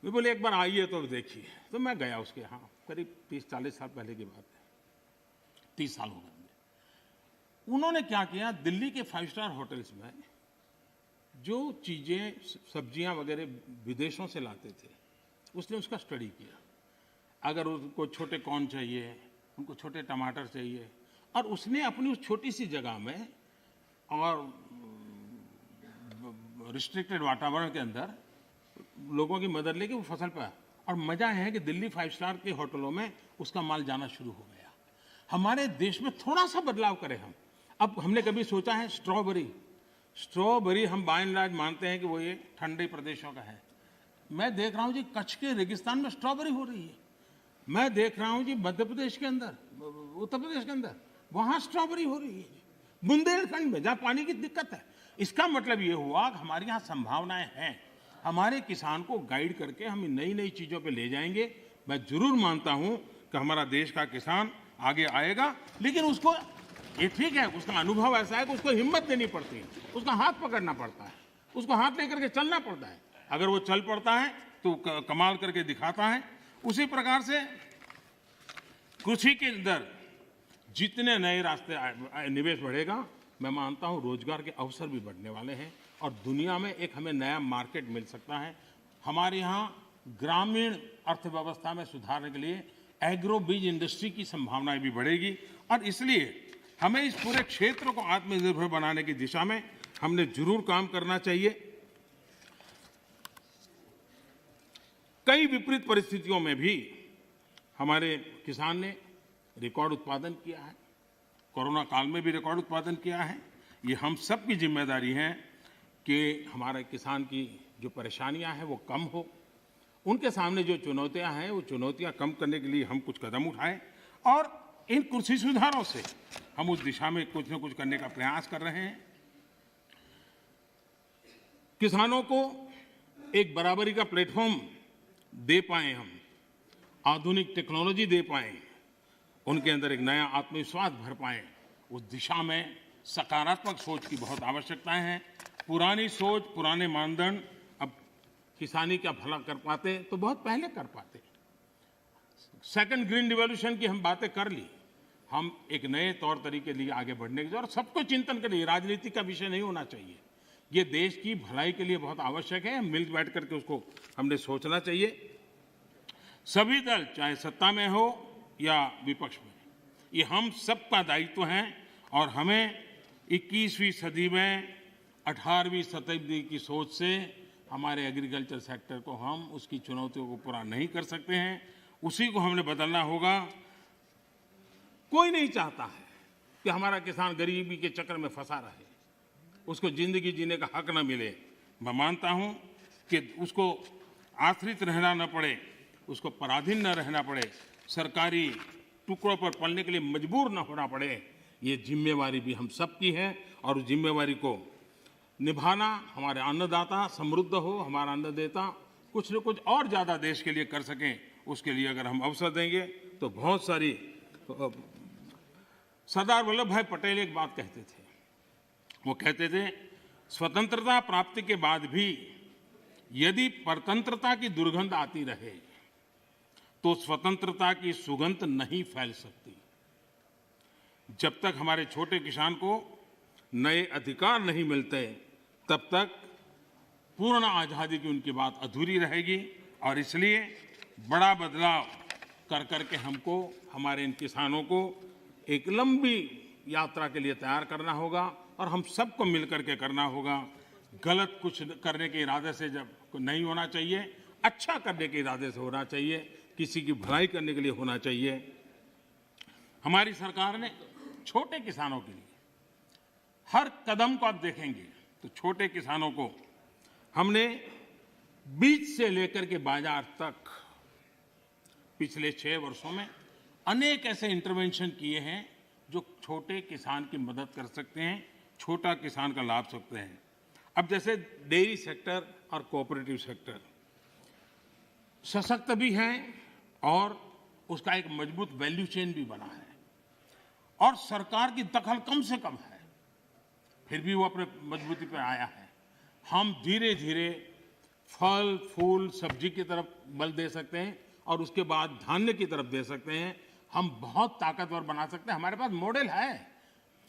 वे बोले एक बार आइए तो देखिए। तो मैं गया उसके यहाँ, करीब 30-40 साल पहले की बात है, 30 साल हो गए। उन्होंने क्या किया, दिल्ली के 5 स्टार होटल्स में जो चीजें, सब्जियां वगैरह विदेशों से लाते थे, उसने उसका स्टडी किया। अगर उनको छोटे कॉर्न चाहिए, उनको छोटे टमाटर चाहिए, और उसने अपनी उस छोटी सी जगह में और रिस्ट्रिक्टेड वातावरण के अंदर लोगों की मदद लेके वो फसल पाया। और मजा है कि दिल्ली 5 स्टार के होटलों में उसका माल जाना शुरू हो गया। हमारे देश में थोड़ा सा बदलाव करें हम। अब हमने कभी सोचा है स्ट्रॉबेरी हम बाय एंड लार्ज मानते हैं कि वो ये ठंडे प्रदेशों का है। मैं देख रहा हूँ जी कच्छ के रेगिस्तान में स्ट्रॉबेरी हो रही है। मैं देख रहा हूँ जी मध्य प्रदेश के अंदर, उत्तर प्रदेश के अंदर, वहाँ स्ट्रॉबेरी हो रही है। बुंदेलखंड में जहाँ पानी की दिक्कत है। इसका मतलब ये हुआ कि हमारे यहाँ संभावनाएं हैं। हमारे किसान को गाइड करके हम नई नई चीज़ों पे ले जाएंगे। मैं जरूर मानता हूँ कि हमारा देश का किसान आगे आएगा, लेकिन उसको, ये ठीक है, उसका अनुभव ऐसा है कि उसको हिम्मत देनी पड़ती है, उसका हाथ पकड़ना पड़ता है, उसको हाथ लेकर के चलना पड़ता है। अगर वो चल पड़ता है तो कमाल करके दिखाता है। उसी प्रकार से कृषि के अंदर जितने नए रास्ते निवेश बढ़ेगा, मैं मानता हूं रोजगार के अवसर भी बढ़ने वाले हैं और दुनिया में एक हमें नया मार्केट मिल सकता है। हमारे यहाँ ग्रामीण अर्थव्यवस्था में सुधारने के लिए एग्रो बीज इंडस्ट्री की संभावनाएं भी बढ़ेगी और इसलिए हमें इस पूरे क्षेत्र को आत्मनिर्भर बनाने की दिशा में हमने जरूर काम करना चाहिए। कई विपरीत परिस्थितियों में भी हमारे किसान ने रिकॉर्ड उत्पादन किया है। कोरोना काल में भी रिकॉर्ड उत्पादन किया है। ये हम सब की जिम्मेदारी है कि हमारे किसान की जो परेशानियां हैं वो कम हो। उनके सामने जो चुनौतियां हैं वो चुनौतियां कम करने के लिए हम कुछ कदम उठाएं और इन कृषि सुधारों से हम उस दिशा में कुछ न कुछ करने का प्रयास कर रहे हैं। किसानों को एक बराबरी का प्लेटफॉर्म दे पाएं, हम आधुनिक टेक्नोलॉजी दे पाएं, उनके अंदर एक नया आत्मविश्वास भर पाएं, उस दिशा में सकारात्मक सोच की बहुत आवश्यकता है। पुरानी सोच, पुराने मानदंड अब किसानी का भला कर पाते तो बहुत पहले कर पाते। सेकंड ग्रीन रिवॉल्यूशन की हम बातें कर ली, हम एक नए तौर तरीके लिए आगे बढ़ने की, और सबको चिंतन के लिए, राजनीति का विषय नहीं होना चाहिए। ये देश की भलाई के लिए बहुत आवश्यक है। मिल बैठ करके उसको हमने सोचना चाहिए। सभी दल चाहे सत्ता में हो या विपक्ष में, ये हम सबका दायित्व है और हमें 21वीं सदी में 18वीं शताब्दी की सोच से हमारे एग्रीकल्चर सेक्टर को हम उसकी चुनौतियों को पूरा नहीं कर सकते हैं। उसी को हमने बदलना होगा। कोई नहीं चाहता है कि हमारा किसान गरीबी के चक्कर में फंसा रहे, उसको जिंदगी जीने का हक न मिले। मैं मानता हूं कि उसको आश्रित रहना न पड़े, उसको पराधीन न रहना पड़े, सरकारी टुकड़ों पर पलने के लिए मजबूर न होना पड़े। ये जिम्मेवारी भी हम सबकी है और उस जिम्मेवारी को निभाना, हमारे अन्नदाता समृद्ध हो, हमारा अन्नदाता कुछ न कुछ और ज़्यादा देश के लिए कर सकें, उसके लिए अगर हम अवसर देंगे तो बहुत सारी। सरदार वल्लभ भाई पटेल एक बात कहते थे, वो कहते थे स्वतंत्रता प्राप्ति के बाद भी यदि परतंत्रता की दुर्गंध आती रहे तो स्वतंत्रता की सुगंध नहीं फैल सकती। जब तक हमारे छोटे किसान को नए अधिकार नहीं मिलते तब तक पूर्ण आजादी की उनकी बात अधूरी रहेगी और इसलिए बड़ा बदलाव कर करके हमको हमारे इन किसानों को एक लंबी यात्रा के लिए तैयार करना होगा और हम सबको मिलकर के करना होगा। गलत कुछ करने के इरादे से जब नहीं होना चाहिए, अच्छा करने के इरादे से होना चाहिए, किसी की भलाई करने के लिए होना चाहिए। हमारी सरकार ने छोटे किसानों के लिए हर कदम को आप देखेंगे तो छोटे किसानों को हमने बीज से लेकर के बाजार तक पिछले 6 वर्षों में अनेक ऐसे इंटरवेंशन किए हैं जो छोटे किसान की मदद कर सकते हैं, छोटा किसान का लाभ सकते हैं। अब जैसे डेयरी सेक्टर और कोऑपरेटिव सेक्टर सशक्त भी हैं और उसका एक मजबूत वैल्यू चेन भी बना है और सरकार की दखल कम से कम है, फिर भी वो अपने मजबूती पर आया है। हम धीरे धीरे फल फूल सब्जी की तरफ बल दे सकते हैं और उसके बाद धान्य की तरफ दे सकते हैं। हम बहुत ताकतवर बना सकते हैं। हमारे पास मॉडल है,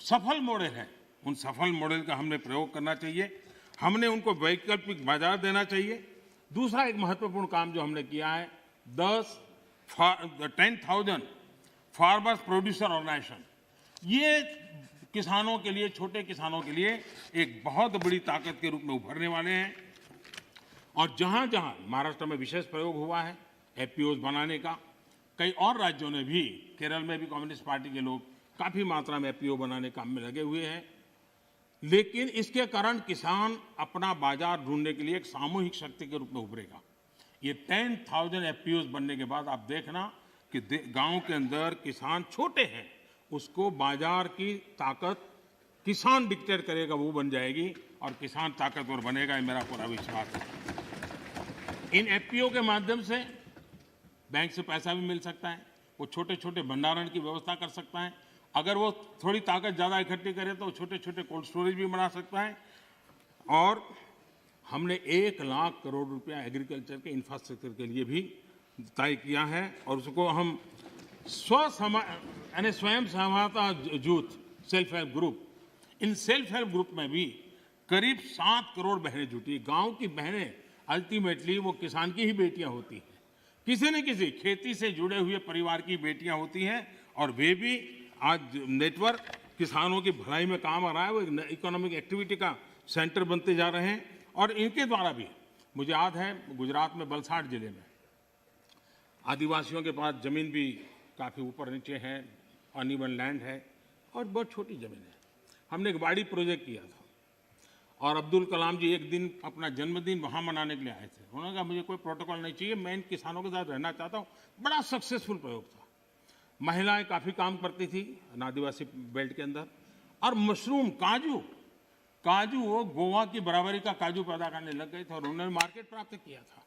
सफल मॉडल है। उन सफल मॉडल का हमने प्रयोग करना चाहिए। हमने उनको वैकल्पिक बाजार देना चाहिए। दूसरा एक महत्वपूर्ण काम जो हमने किया है 10,000 फार्मर्स प्रोड्यूसर ऑर्गेनाइजेशन, ये किसानों के लिए, छोटे किसानों के लिए एक बहुत बड़ी ताकत के रूप में उभरने वाले हैं। और जहां जहां महाराष्ट्र में विशेष प्रयोग हुआ है एफपीओज बनाने का, कई और राज्यों ने भी, केरल में भी कम्युनिस्ट पार्टी के लोग काफी मात्रा में एफपीओ बनाने काम में लगे हुए हैं। लेकिन इसके कारण किसान अपना बाजार ढूंढने के लिए एक सामूहिक शक्ति के रूप में उभरेगा। ये 10,000 एफपीओज बनने के बाद आप देखना कि गांव के अंदर किसान छोटे हैं, उसको बाजार की ताकत किसान डिक्टेट करेगा, वो बन जाएगी और किसान ताकतवर बनेगा, ये मेरा पूरा विश्वास है। इन एफपीओ के माध्यम से बैंक से पैसा भी मिल सकता है, वो छोटे छोटे भंडारण की व्यवस्था कर सकता है। अगर वो थोड़ी ताकत ज़्यादा इकट्ठी करे तो छोटे छोटे कोल्ड स्टोरेज भी बना सकता है। और हमने 1 लाख करोड़ रुपया एग्रीकल्चर के इंफ्रास्ट्रक्चर के लिए भी तय किया है और उसको हम स्वयं सहायता जूथ, सेल्फ हेल्प ग्रुप, इन सेल्फ हेल्प ग्रुप में भी करीब 7 करोड़ बहनें जुटी। गांव की बहनें अल्टीमेटली वो किसान की ही बेटियां होती हैं, किसी न किसी खेती से जुड़े हुए परिवार की बेटियां होती हैं और वे भी आज नेटवर्क किसानों की भलाई में काम आ रहा है। वो एक इकोनॉमिक एक्टिविटी का सेंटर बनते जा रहे हैं और इनके द्वारा भी, मुझे याद है गुजरात में वलसाड जिले में आदिवासियों के पास जमीन भी काफ़ी ऊपर नीचे है, अनइवन लैंड है और बहुत छोटी ज़मीन है। हमने एक बाड़ी प्रोजेक्ट किया था और अब्दुल कलाम जी एक दिन अपना जन्मदिन वहाँ मनाने के लिए आए थे। उन्होंने कहा मुझे कोई प्रोटोकॉल नहीं चाहिए, मैं इन किसानों के साथ रहना चाहता हूँ। बड़ा सक्सेसफुल प्रयोग था। महिलाएं काफ़ी काम करती थी आदिवासी बेल्ट के अंदर। और मशरूम, काजू वो गोवा की बराबरी का काजू पैदा करने लग गए थे और उन्होंने मार्केट प्राप्त किया था।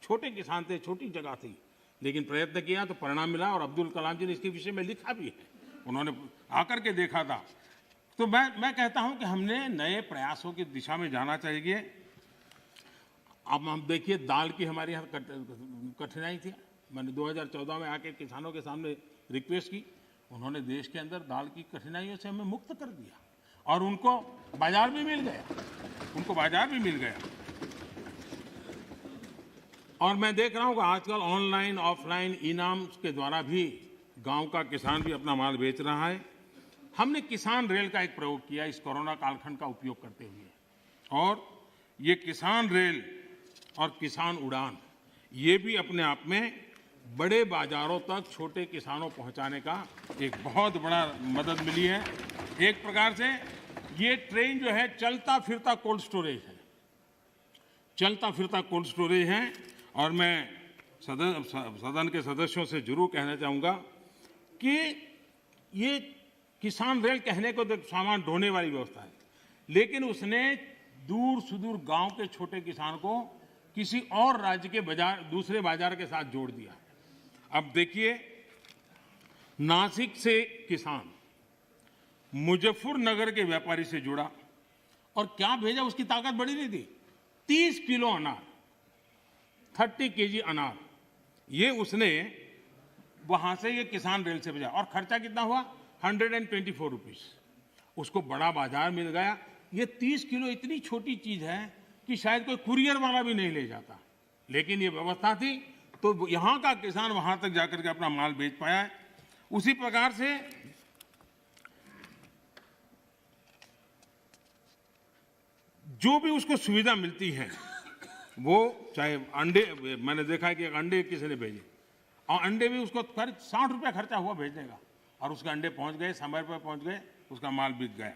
छोटे किसान थे, छोटी जगह थी, लेकिन प्रयत्न किया तो परिणाम मिला। और अब्दुल कलाम जी ने इसके विषय में लिखा भी है, उन्होंने आकर के देखा था। तो मैं कहता हूं कि हमने नए प्रयासों की दिशा में जाना चाहिए। अब हम देखिए, दाल की हमारे यहाँ कठिनाई थी। मैंने 2014 में आके किसानों के सामने रिक्वेस्ट की, उन्होंने देश के अंदर दाल की कठिनाइयों से हमें मुक्त कर दिया और उनको बाजार भी मिल गया, और मैं देख रहा हूँ कि आजकल ऑनलाइन ऑफलाइन इनाम के द्वारा भी गांव का किसान भी अपना माल बेच रहा है। हमने किसान रेल का एक प्रयोग किया इस कोरोना कालखंड का उपयोग करते हुए, और ये किसान रेल और किसान उड़ान, ये भी अपने आप में बड़े बाजारों तक छोटे किसानों पहुंचाने का एक बहुत बड़ा मदद मिली है। एक प्रकार से ये ट्रेन जो है चलता फिरता कोल्ड स्टोरेज है। और मैं सदन के सदस्यों से जरूर कहना चाहूँगा कि ये किसान रेल कहने को तो सामान ढोने वाली व्यवस्था है, लेकिन उसने दूर सुदूर गांव के छोटे किसान को किसी और राज्य के दूसरे बाजार के साथ जोड़ दिया है। अब देखिए, नासिक से किसान मुजफ्फरनगर के व्यापारी से जुड़ा और क्या भेजा, उसकी ताकत बड़ी नहीं थी। 30 किलो अनार, 30 केजी अनार, ये उसने वहां से ये किसान रेल से भेजा और खर्चा कितना हुआ, 124 रुपीज। उसको बड़ा बाजार मिल गया। ये 30 किलो इतनी छोटी चीज है कि शायद कोई कुरियर वाला भी नहीं ले जाता, लेकिन ये व्यवस्था थी तो यहां का किसान वहां तक जाकर के अपना माल बेच पाया है। उसी प्रकार से जो भी उसको सुविधा मिलती है, वो चाहे अंडे, मैंने देखा है कि एक अंडे किसी ने भेजे और अंडे भी उसको करीब 60 रुपया खर्चा हुआ भेजने का, और उसके अंडे पहुंच गए, समय पर पहुंच गए, उसका माल बिक गया।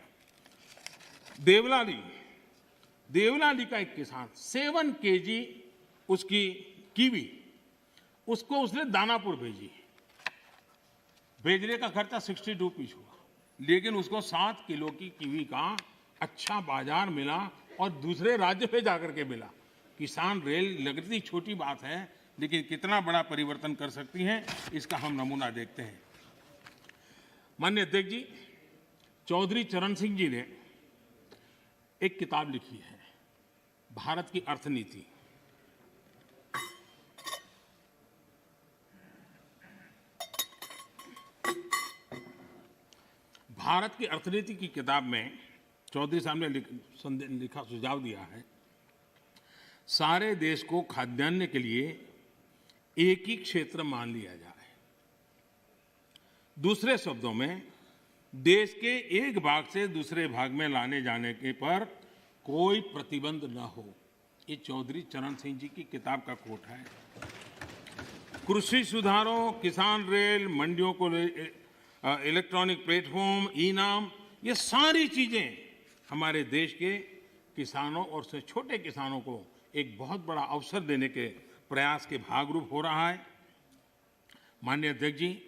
देवलाली का एक किसान 7 kg उसकी कीवी, उसको उसने दानापुर भेजी। भेजने का खर्चा 60 रुपीस हुआ, लेकिन उसको 7 किलो की कीवी का अच्छा बाजार मिला और दूसरे राज्य पे जाकर के मिला। किसान रेल लगती छोटी बात है, लेकिन कितना बड़ा परिवर्तन कर सकती है, इसका हम नमूना देखते हैं। माननीय अध्यक्ष जी, चौधरी चरण सिंह जी ने एक किताब लिखी है, भारत की अर्थनीति। भारत की अर्थनीति की किताब में चौधरी साहब ने लिखा सुझाव दिया है, सारे देश को खाद्यान्न के लिए एक ही क्षेत्र मान लिया जाए। दूसरे शब्दों में, देश के एक भाग से दूसरे भाग में लाने जाने के पर कोई प्रतिबंध न हो। ये चौधरी चरण सिंह जी की किताब का कोट है। कृषि सुधारों, किसान रेल, मंडियों को इलेक्ट्रॉनिक प्लेटफॉर्म, ई-नाम, ये सारी चीजें हमारे देश के किसानों और से छोटे किसानों को एक बहुत बड़ा अवसर देने के प्रयास के भागरूप हो रहा है। माननीय अध्यक्ष जी,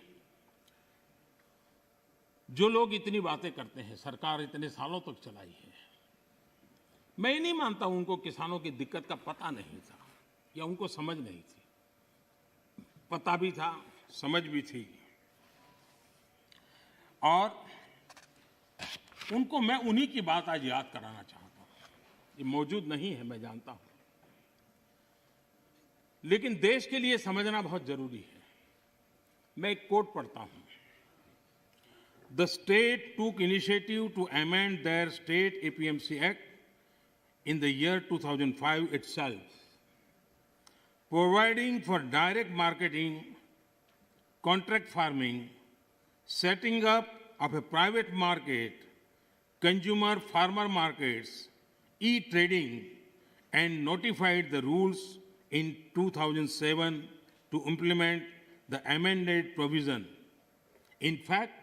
जो लोग इतनी बातें करते हैं, सरकार इतने सालों तक चलाई है, मैं नहीं मानता उनको किसानों की दिक्कत का पता नहीं था या उनको समझ नहीं थी। पता भी था, समझ भी थी, और उनको मैं उन्हीं की बात आज याद कराना चाहता हूं। ये मौजूद नहीं है, मैं जानता हूं, लेकिन देश के लिए समझना बहुत जरूरी है। मैं एक कोट पढ़ता हूं। The state took initiative to amend their state APMC Act in the year 2005 itself, providing for direct marketing, contract farming, setting up of a private market, consumer farmer markets, e-trading, and notified the rules in 2007 to implement the amended provision. In fact,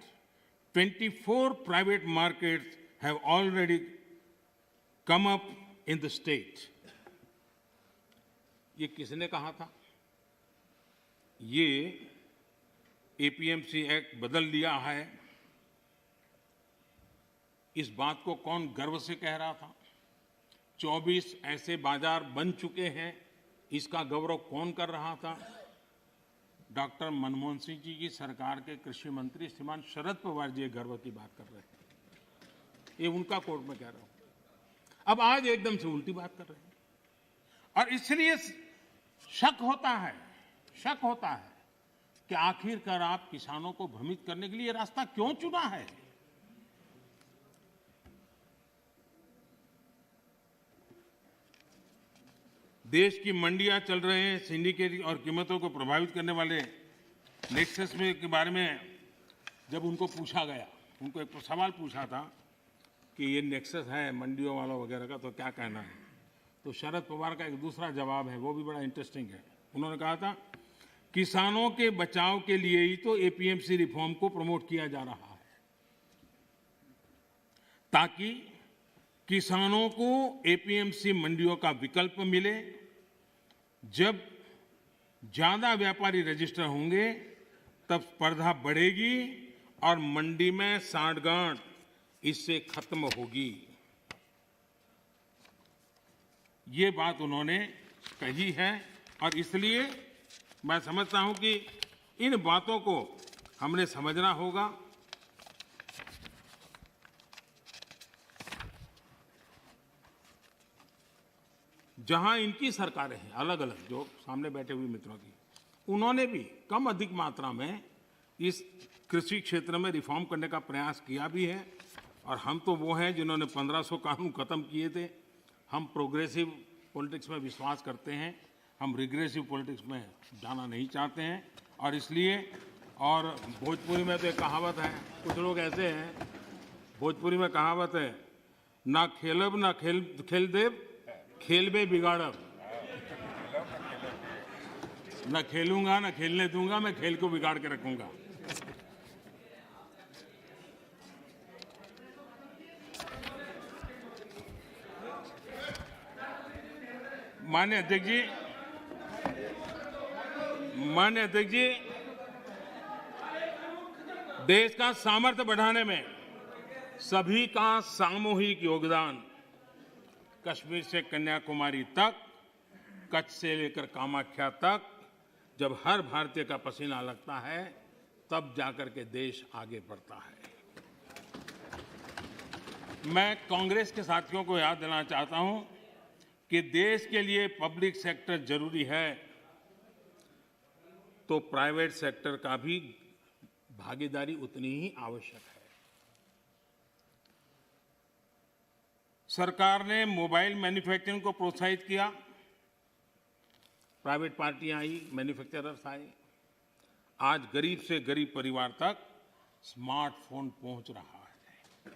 24 private markets have already come up in the state. ये किसने कहा था? ये एपीएमसी एक्ट बदल दिया है। इस बात को कौन गर्व से कह रहा था? 24 ऐसे बाजार बन चुके हैं, इसका गौरव कौन कर रहा था? डॉक्टर मनमोहन सिंह जी की सरकार के कृषि मंत्री श्रीमान शरद पवार जी गर्व की बात कर रहे हैं। ये उनका कोर्ट में कह रहा हूं। अब आज एकदम से उल्टी बात कर रहे हैं, और इसलिए शक होता है कि आखिरकार आप किसानों को भ्रमित करने के लिए रास्ता क्यों चुना है? देश की मंडियां चल रहे हैं, सिंडिकेट और कीमतों को प्रभावित करने वाले नेक्सस में के बारे में जब उनको पूछा गया, उनको एक सवाल पूछा था कि ये नेक्सस है मंडियों वालों वगैरह का, तो क्या कहना है? तो शरद पवार का एक दूसरा जवाब है, वो भी बड़ा इंटरेस्टिंग है। उन्होंने कहा था, किसानों के बचाव के लिए ही तो एपीएमसी रिफॉर्म को प्रमोट किया जा रहा है, ताकि किसानों को एपीएमसी मंडियों का विकल्प मिले। जब ज्यादा व्यापारी रजिस्टर होंगे तब स्पर्धा बढ़ेगी और मंडी में सांठगांठ इससे खत्म होगी। ये बात उन्होंने कही है, और इसलिए मैं समझता हूं कि इन बातों को हमने समझना होगा। जहां इनकी सरकारें हैं अलग अलग, जो सामने बैठे हुए मित्रों की, उन्होंने भी कम अधिक मात्रा में इस कृषि क्षेत्र में रिफॉर्म करने का प्रयास किया भी है, और हम तो वो हैं जिन्होंने 1500 कानून खत्म किए थे। हम प्रोग्रेसिव पॉलिटिक्स में विश्वास करते हैं, हम रिग्रेसिव पॉलिटिक्स में जाना नहीं चाहते हैं, और इसलिए, और भोजपुरी में तो एक कहावत है, कुछ लोग ऐसे हैं, भोजपुरी में कहावत है, ना खेलब ना खेल देव, खेलबे बिगाड़ब। न खेलूंगा न खेलने दूंगा, मैं खेल को बिगाड़ के रखूंगा। माननीय अध्यक्ष जी, देश का सामर्थ्य बढ़ाने में सभी का सामूहिक योगदान, कश्मीर से कन्याकुमारी तक, कच्छ से लेकर कामाख्या तक, जब हर भारतीय का पसीना लगता है तब जाकर के देश आगे बढ़ता है। मैं कांग्रेस के साथियों को याद दिलाना चाहता हूं कि देश के लिए पब्लिक सेक्टर जरूरी है तो प्राइवेट सेक्टर का भी भागीदारी उतनी ही आवश्यक है। सरकार ने मोबाइल मैन्युफैक्चरिंग को प्रोत्साहित किया, प्राइवेट पार्टियां आई, मैन्युफैक्चरर्स आए। आज गरीब से गरीब परिवार तक स्मार्टफोन पहुंच रहा है।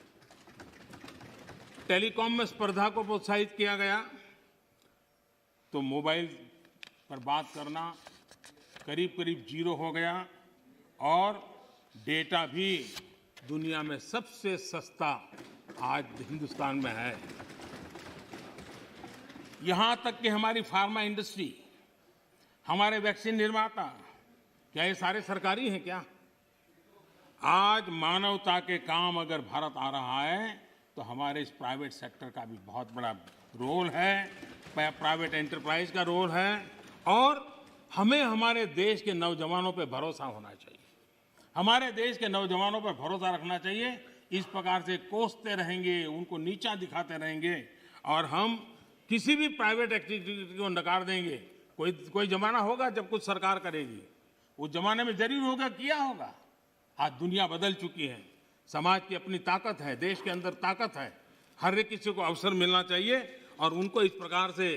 टेलीकॉम में स्पर्धा को प्रोत्साहित किया गया तो मोबाइल पर बात करना करीब करीब जीरो हो गया और डेटा भी दुनिया में सबसे सस्ता आज हिंदुस्तान में है। यहां तक कि हमारी फार्मा इंडस्ट्री, हमारे वैक्सीन निर्माता, क्या ये सारे सरकारी हैं क्या? आज मानवता के काम अगर भारत आ रहा है तो हमारे इस प्राइवेट सेक्टर का भी बहुत बड़ा रोल है, प्राइवेट एंटरप्राइज का रोल है और हमें हमारे देश के नौजवानों पर भरोसा होना चाहिए। हमारे देश के नौजवानों पर भरोसा रखना चाहिए। इस प्रकार से कोसते रहेंगे, उनको नीचा दिखाते रहेंगे और हम किसी भी प्राइवेट एक्टिविटी को नकार देंगे। कोई जमाना होगा जब कुछ सरकार करेगी, उस जमाने में जरूर होगा, किया होगा। आज दुनिया बदल चुकी है, समाज की अपनी ताकत है, देश के अंदर ताकत है। हर एक किसी को अवसर मिलना चाहिए और उनको इस प्रकार से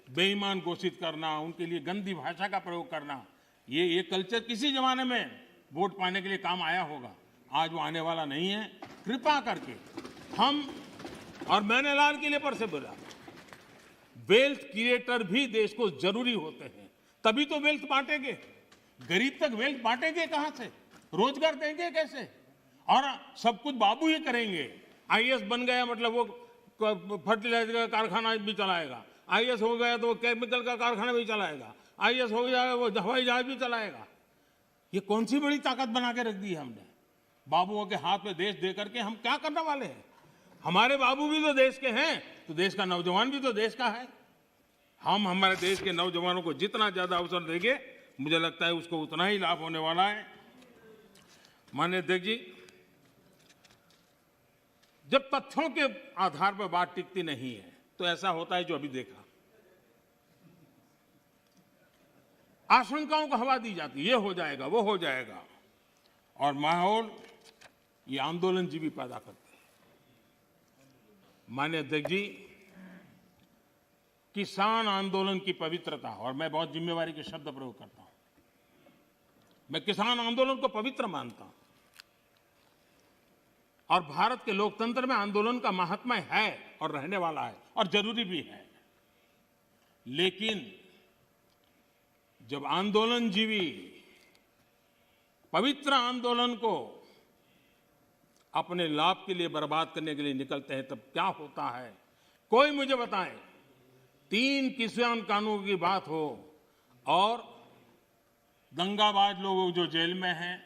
बेईमान घोषित करना, उनके लिए गंदी भाषा का प्रयोग करना, ये कल्चर किसी जमाने में वोट पाने के लिए काम आया होगा, आज वो आने वाला नहीं है। कृपा करके हम, और मैंने लाल किले पर से बोला, वेल्थ क्रिएटर भी देश को जरूरी होते हैं, तभी तो वेल्थ बांटेंगे। गरीब तक वेल्थ बांटेंगे कहां से? रोजगार देंगे कैसे? और सब कुछ बाबू ही करेंगे। आईएएस बन गया मतलब वो फर्टिलाइजर का कारखाना भी चलाएगा, आईएएस हो गया तो वो केमिकल का कारखाना भी चलाएगा, आईएएस हो गया वो हवाई जहाज भी चलाएगा। ये कौन सी बड़ी ताकत बना के रख दी है हमने? बाबुओं के हाथ में देश दे करके हम क्या करने वाले हैं? हमारे बाबू भी तो देश के हैं, तो देश का नौजवान भी तो देश का है। हम हमारे देश के नौजवानों को जितना ज्यादा अवसर देंगे, मुझे लगता है उसको उतना ही लाभ होने वाला है। माननीय अध्यक्ष जी, जब तथ्यों के आधार पर बात टिकती नहीं है तो ऐसा होता है जो अभी देखा, आशंकाओं को हवा दी जाती है, ये हो जाएगा, वो हो जाएगा, और माहौल ये आंदोलनजीवी पैदा करते हैं। माननीय अध्यक्ष जी, किसान आंदोलन की पवित्रता, और मैं बहुत जिम्मेवारी के शब्द प्रयोग करता हूं, मैं किसान आंदोलन को पवित्र मानता हूं और भारत के लोकतंत्र में आंदोलन का महात्म्य है और रहने वाला है और जरूरी भी है। लेकिन जब आंदोलनजीवी पवित्र आंदोलन को अपने लाभ के लिए बर्बाद करने के लिए निकलते हैं तब क्या होता है? कोई मुझे बताए। 3 किसान कानून की बात हो और दंगाबाज लोग जो जेल में हैं,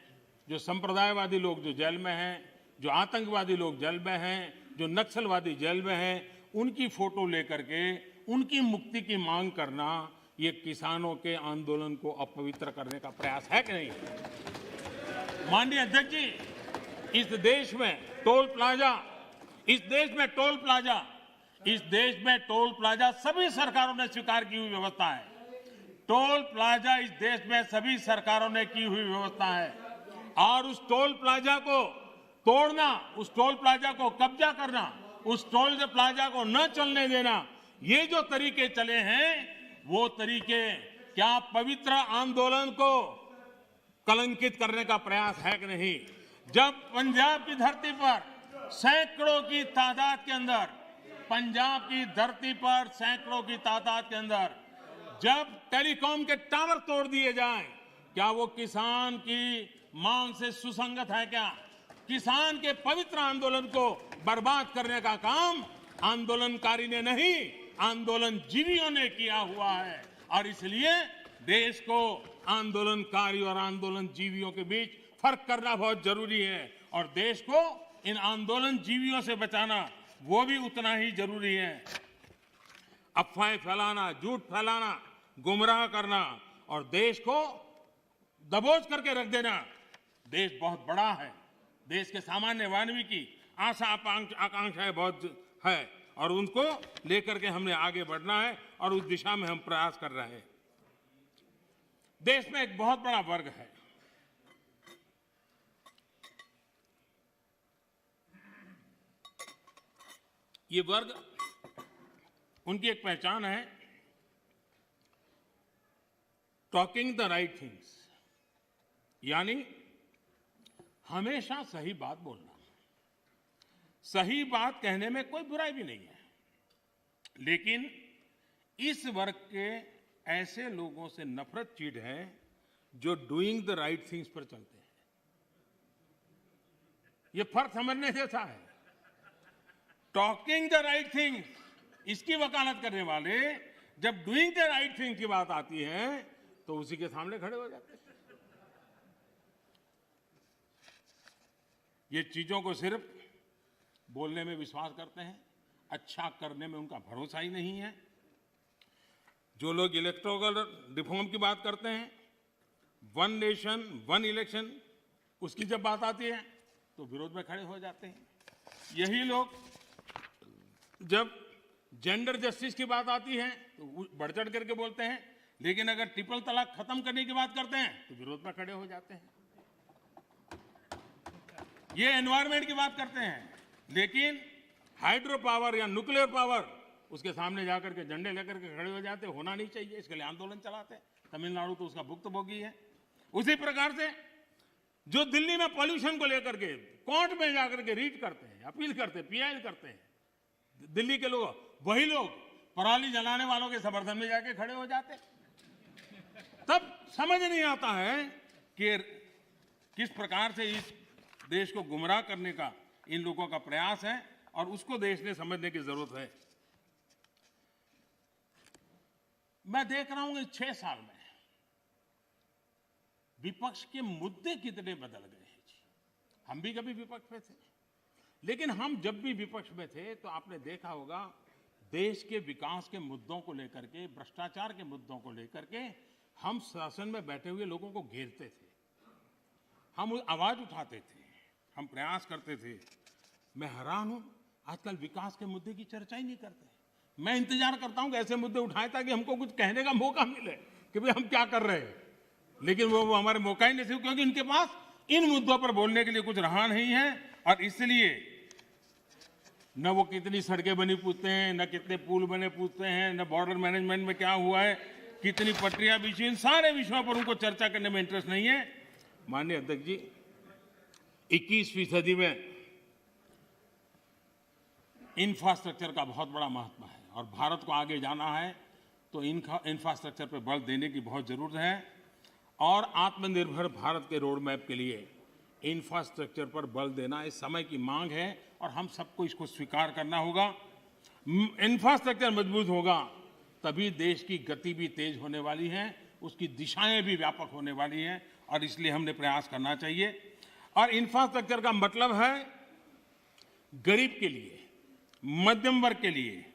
जो संप्रदायवादी लोग जो जेल में हैं, जो आतंकवादी लोग जेल में हैं, जो नक्सलवादी जेल में हैं, उनकी फोटो लेकर के उनकी मुक्ति की मांग करना, ये किसानों के आंदोलन को अपवित्र करने का प्रयास है कि नहीं? माननीय अध्यक्ष जी, इस देश में टोल प्लाजा सभी सरकारों ने स्वीकार की हुई व्यवस्था है। टोल प्लाजा इस देश में सभी सरकारों ने की हुई व्यवस्था है और उस टोल प्लाजा को तोड़ना, उस टोल प्लाजा को कब्जा करना, उस टोल प्लाजा को न चलने देना, ये जो तरीके चले हैं वो तरीके क्या पवित्र आंदोलन को कलंकित करने का प्रयास है कि नहीं? जब पंजाब की धरती पर सैकड़ों की तादाद के अंदर, पंजाब की धरती पर सैकड़ों की तादाद के अंदर जब टेलीकॉम के टावर तोड़ दिए जाएं, क्या वो किसान की मांग से सुसंगत है क्या? किसान के पवित्र आंदोलन को बर्बाद करने का काम आंदोलनकारी ने नहीं, आंदोलनजीवियों ने किया हुआ है और इसलिए देश को आंदोलनकारी और आंदोलनजीवियों के बीच फर्क करना बहुत जरूरी है और देश को इन आंदोलनजीवियों से बचाना वो भी उतना ही जरूरी है। अफवाहें फैलाना, झूठ फैलाना, गुमराह करना और देश को दबोच करके रख देना, देश बहुत बड़ा है, देश के सामान्य मानवी की आशा आकांक्षाएं बहुत है और उनको लेकर के हमने आगे बढ़ना है और उस दिशा में हम प्रयास कर रहे हैं। देश में एक बहुत बड़ा वर्ग है, ये वर्ग, उनकी एक पहचान है टॉकिंग द राइट थिंग्स, यानी हमेशा सही बात बोलना। सही बात कहने में कोई बुराई भी नहीं है, लेकिन इस वर्ग के ऐसे लोगों से नफरत चीड़ है जो डूइंग द राइट थिंग्स पर चलते हैं। यह फर्क समझने जैसा है। टॉकिंग द राइट थिंग्स, इसकी वकालत करने वाले जब डूइंग द राइट थिंग की बात आती है तो उसी के सामने खड़े हो जाते हैं। ये चीजों को सिर्फ बोलने में विश्वास करते हैं, अच्छा करने में उनका भरोसा ही नहीं है। जो लोग इलेक्टोरल रिफॉर्म की बात करते हैं, वन नेशन वन इलेक्शन, उसकी जब बात आती है तो विरोध में खड़े हो जाते हैं। यही लोग जब जेंडर जस्टिस की बात आती है तो बढ़ चढ़ करके बोलते हैं, लेकिन अगर ट्रिपल तलाक खत्म करने की बात करते हैं तो विरोध में खड़े हो जाते हैं। ये एनवायरमेंट की बात करते हैं, लेकिन हाइड्रो पावर या न्यूक्लियर पावर, उसके सामने जाकर के झंडे लेकर के खड़े हो जाते, होना नहीं चाहिए, इसके लिए आंदोलन चलाते हैं। तमिलनाडु तो उसका भुक्तभोगी है। उसी प्रकार से जो दिल्ली में पॉल्यूशन को लेकर के कोर्ट में जाकर के रीट करते हैं, अपील करते हैं, पीआई करते हैं, दिल्ली के लोग, वही लोग पराली जलाने वालों के समर्थन में जाके खड़े हो जाते। तब समझ नहीं आता है कि किस प्रकार से इस देश को गुमराह करने का इन लोगों का प्रयास है और उसको देश ने समझने की जरूरत है। मैं देख रहा हूं कि 6 साल में विपक्ष के मुद्दे कितने बदल गए हैं जी। हम भी कभी विपक्ष में थे, लेकिन हम जब भी विपक्ष में थे तो आपने देखा होगा देश के विकास के मुद्दों को लेकर के, भ्रष्टाचार के मुद्दों को लेकर के हम शासन में बैठे हुए लोगों को घेरते थे, हम आवाज उठाते थे, हम प्रयास करते थे। मैं हैरान हूं, आजकल विकास के मुद्दे की चर्चा ही नहीं करते। मैं इंतजार करता हूं कि ऐसे मुद्दे उठाएं ताकि हमको कुछ कहने का मौका मिले कि भाई हम क्या कर रहे हैं, लेकिन वो हमारे मौका ही नहीं, क्योंकि उनके पास इन मुद्दों पर बोलने के लिए कुछ रहा नहीं है। और इसलिए न वो कितनी सड़कें बनी पूछते हैं, न कितने पुल बने पूछते हैं, न बॉर्डर मैनेजमेंट में क्या हुआ है, कितनी पटरियां बिछी, इन सारे विषयों पर उनको चर्चा करने में इंटरेस्ट नहीं है। माननीय अध्यक्ष जी, 21वीं सदी में इंफ्रास्ट्रक्चर का बहुत बड़ा महत्व है और भारत को आगे जाना है तो इंफ्रास्ट्रक्चर पर बल देने की बहुत जरूरत है। और आत्मनिर्भर भारत के रोड मैप के लिए इंफ्रास्ट्रक्चर पर बल देना इस समय की मांग है और हम सबको इसको स्वीकार करना होगा। इंफ्रास्ट्रक्चर मजबूत होगा तभी देश की गति भी तेज होने वाली है, उसकी दिशाएं भी व्यापक होने वाली हैं और इसलिए हमने प्रयास करना चाहिए। और इंफ्रास्ट्रक्चर का मतलब है गरीब के लिए, मध्यम वर्ग के लिए